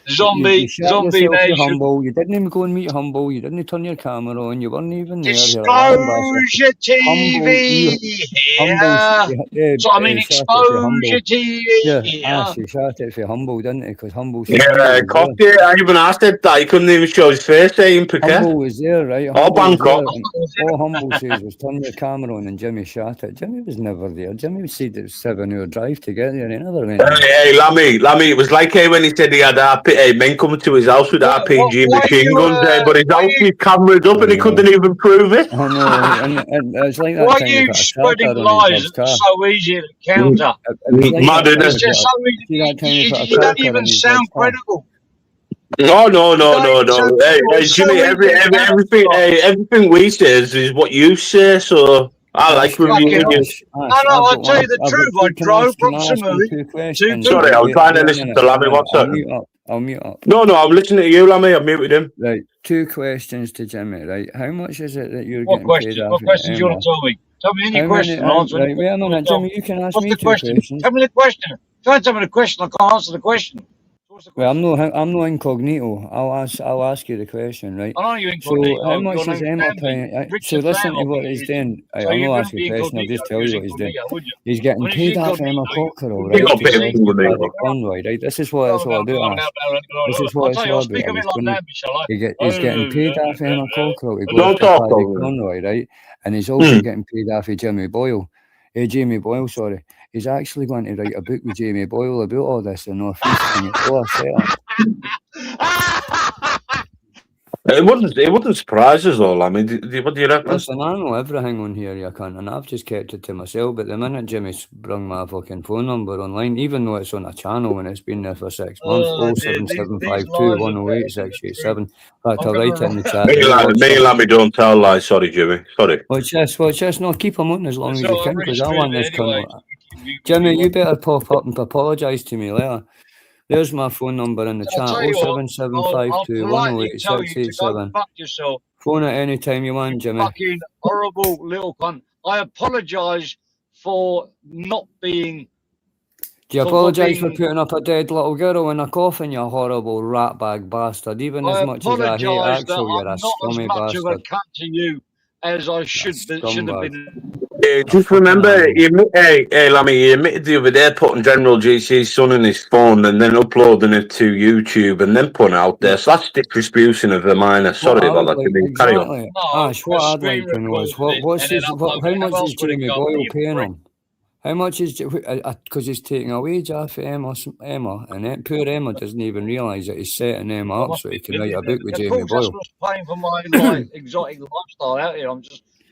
You Zombie shot yourself, you're Nation. humble. You didn't even go and meet Humble. You didn't turn your camera on. You weren't even there. You're a lying bastard. Exposure TV here. So I mean, Exposure TV Yeah, here. he shot it for Humble, didn't he? Because Humble Yeah, cocked it. I even asked it that. He couldn't even show his face in Phuket. Humble was there, right? Or Humble was Bangkok. there, and all Humble says was turn your camera on, and Jimmy shot it. Jimmy was never there. Jimmy said it was 7-hour drive to get there. He never went there. Hey, Lammy, it was like when he said he had men coming to his house with RPG machine guns there, but his house was cameras up and he couldn't even prove it. I know, and it's like that Why time are he you put a spreading tracker on his lies? dad's car. It's so easy to counter. It was like Mad, that time It's he just put so easy. see that time he put a You don't tracker on even his sound dad's car. credible. No. Hey, Jimmy, everything we say is what you say, so I like reviewing you. I'll tell you the truth. I drove approximately 2 Sorry, I'm trying to listen to Lammy. One second. I'll mute up. No, I'm listening to you, Lammy. I'm muted him. Right, 2 questions to Jimmy, right? How much is it that you're What getting question? paid off? What questions do you want to tell me? Tell me any question. I'll answer right, wait a minute, Jimmy, you can ask What's me the 2 question? questions. Tell me the question. Try and tell me the question. I can't answer the question. Well, I'm no incognito. I'll ask you the question, right? I know you're incognito. So how much is Emma paying? So listen to what he's doing. I'm not asking a question. I'll just tell you what he's doing. He's getting paid off Emma Cockerell, right? got paid Conroy, right? This is what it's all about. This is what it's all about. He's getting paid off Emma Cockerell to go after Paddy Conroy, right? And he's also getting paid off of Jamie Boyle, sorry. He's actually going to write a book with Jamie Boyle about all this in North East and it's all a setup. It wouldn't surprise us all. I mean, what do you reckon? Listen, I know everything on here, you cunt, and I've just kept it to myself. But the minute Jimmy's brung my fucking phone number online, even though it's on a channel and it's been there for 6 months, 07752 108 687. In fact, I'll write in the chat. Me and Lammy don't tell lies. Sorry, Jimmy. Sorry. Watch this. No, keep him on as long as you can, because I want this cunt. Jimmy, you better pop up and apologise to me later. There's my phone number in the chat, 07752 108 687. Phone at any time you want, Jimmy. Fucking horrible little cunt. I apologise for not being... Do you apologise for putting up a dead little girl in a coffin, you horrible ratbag bastard? Even as much as I hate Axel, you're a scummy bastard. I'm not as much of a cunt to you as I should have been. Just remember, Lammy, he admitted the other day putting General GC's son in his phone and then uploading it to YouTube and then putting it out there. So that's disrespecting of the minor. Sorry about that. Exactly. Carry on. Ash, what I'd like to know is how much is Jamie Boyle paying him? How much is because he's taking a wage off of Emma, and poor Emma doesn't even realise that he's setting Emma up so he can write a book with Jamie Boyle. Paying for my exotic lifestyle out here. I'm just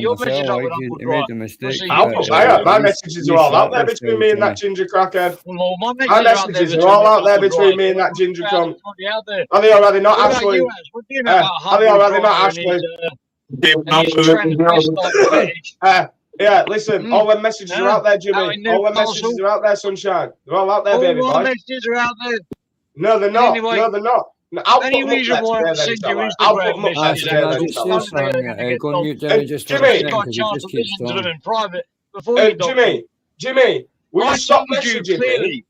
mate, your myself, messages up like, with he Uncle made Dry. the mistake. My messages are all out there between me and that ginger crackhead. Well, my My messages are all out there between me and that ginger cunt. Are they already not, Ashley? Are they already not, Ashley? Yeah, listen, all them messages are out there, Jimmy. All them messages are out there, sunshine. They're all out there, baby boy. All my messages are out there. No, they're not. Anyway, no, they're not. No, I'll put any them up reason there why today, I then, send you inshallah. I'll put Instagram them up there messages, today, then, Can I just say something? Go on mute, Jimmy, just for a Jimmy. second, because he just keeps listen to them talking. in private before you Jimmy, will you stop messaging me?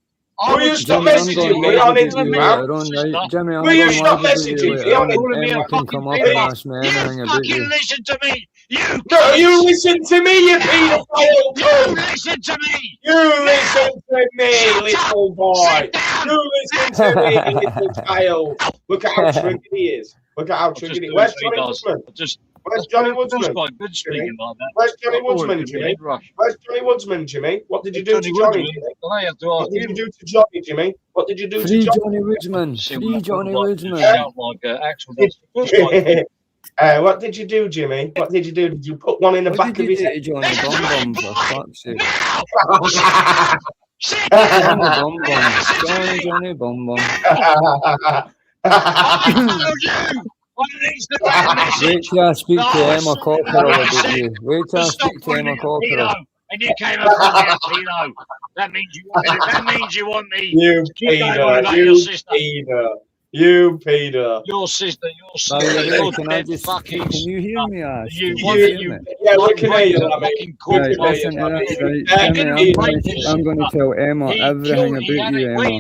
Will you stop Jimmy, I'm messaging going me live on about you Instagram? later on, right? Jimmy, I'm Will you going stop live about you messaging me later on on, and Instagram? Emma can come up and ask me anything about you. Listen to me. You. No, you listen to me, you paedophile. You listen to me. You listen to me, little boy. You listen to me, little child. Look at how triggered he is. Look at how triggered he is. Where's Johnny Woodsman? Where's Johnny Woodsman? Quite good speaking like that. Where's Johnny Woodsman, Jimmy? Where's Johnny Woodsman, Jimmy? What did you do to Johnny, Jimmy? What did you do to Johnny, Jimmy? What did you do to Free Johnny? Johnny Woodsman. Free Johnny Woodsman. What did you do, Jimmy? What did you do? Did you put one in the back of his head? Johnny Bum Bum, for fuck's sake. Johnny Bum Bum. Wait till I speak to Emma Cockerell about you. Wait till I speak to Emma Cockerell. And you came up with me, Pino. That means you want me. That means you want me. You pedo. You pedo. Your sister. Can you hear me, Ash? Yeah, we can hear you. I'm going to tell Emma everything about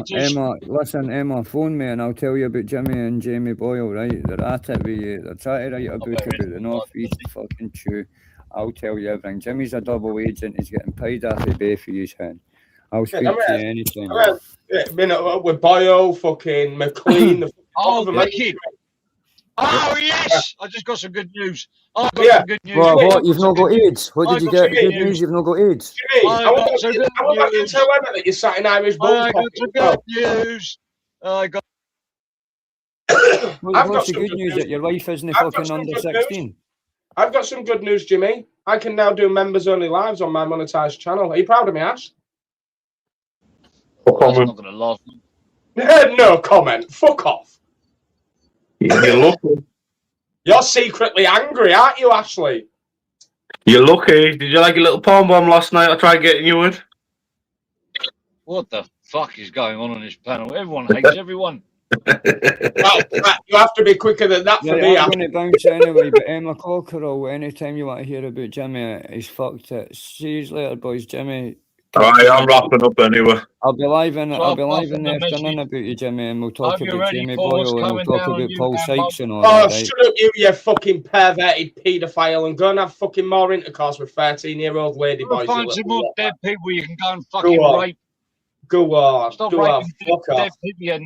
you, Emma. Listen, Emma, phone me and I'll tell you about Jimmy and Jamie Boyle, right? They're at it with you. They're trying to write a book about the North East fucking chew. I'll tell you everything. Jimmy's a double agent. He's getting paid off the bay for his hand. I'll speak to you anytime. Been with Boyle, fucking McLean. Mickey. Oh, yes! I just got some good news. I've got some good news. Well, what? You've not got AIDS? What did you get? Good news, you've not got AIDS? Jimmy, I want you to tell Emma that you're sat in Irish Bulls. I got some good news. What's the good news? That your wife isn't fucking under 16? I've got some good news, Jimmy. I can now do members-only lives on my monetized channel. Are you proud of me, Ash? That's not going to last. No comment. Fuck off. You're lucky. You're secretly angry, aren't you, Ashley? You're lucky. Did you like a little palm bomb last night? I tried getting you with. What the fuck is going on this panel? Everyone hates everyone. Well, you have to be quicker than that for me. I'm going to bounce anyway, but Emma Cockerell, anytime you want to hear about Jimmy, he's fucked it. See you later, boys. Jimmy. Alright, I'm wrapping up anyway. I'll be live in the afternoon about you, Jimmy, and we'll talk about Jamie Boyle and we'll talk about Paul Sykes and all that. Oh, shut up, you fucking perverted paedophile, and go and have fucking more intercourse with 13-year-old lady boys. Find some more dead people you can go and fucking rape. Go on. Stop raping fuck off. Yeah,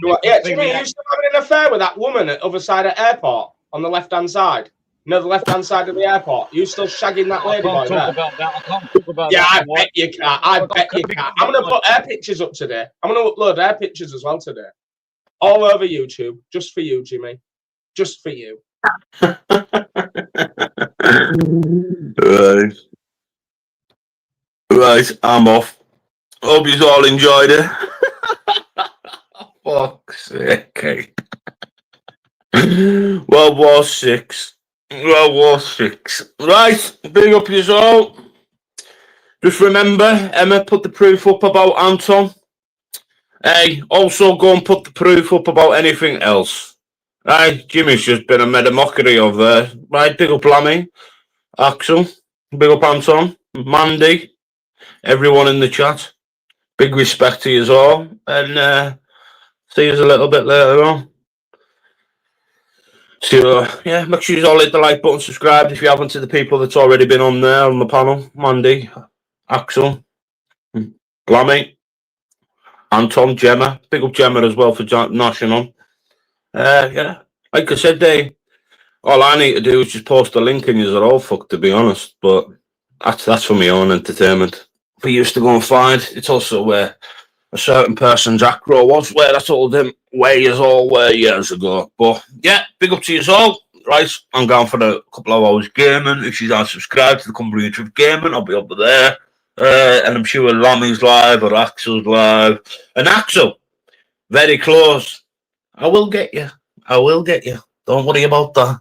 Jimmy, you still having an affair with that woman at the other side of the airport on the left-hand side? You know, the left-hand side of the airport. You still shagging that lady boy there? I can't talk about yeah, that. I bet you can't. I bet you can't. I'm going to put her pictures up today. I'm going to upload her pictures as well today. All over YouTube. Just for you, Jimmy. Just for you. Right, I'm off. Hope you all enjoyed it. Fuck's sake. World War 6. World War 6. Right, big up yours all. Just remember, Emma put the proof up about Anton. Hey, also go and put the proof up about anything else. Right, Jimmy's just been a made a mockery of there. Right, big up Lammy, Axel, big up Anton, Mandy, everyone in the chat. Big respect to you all, and see you a little bit later on. So, yeah, make sure you all hit the like button, subscribe if you haven't, to the people that's already been on there on the panel. Mandy, Axel, Glammy, Anton, Jemma. Big up Jemma as well for noshing on. Yeah, like I said, all I need to do is just post a link and you're all fucked, to be honest. But that's for my own entertainment. For you to go and find. It's also where a certain person's acro was, where I told him where you all were years ago. But yeah, big up to you all. Right, I'm going for a couple of hours gaming. If you guys subscribe to the Cumbrian YouTube Gaming, I'll be up there. And I'm sure Lammy's live or Axel's live. And Axel, very close. I will get you. I will get you. Don't worry about that.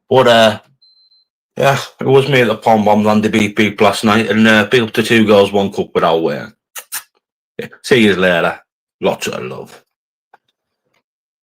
But yeah, it was me at the Pom Bombs and the beep beep last night, and big up to 2 goals, 1 cup without wearing. Yeah, see you later. Lots of love.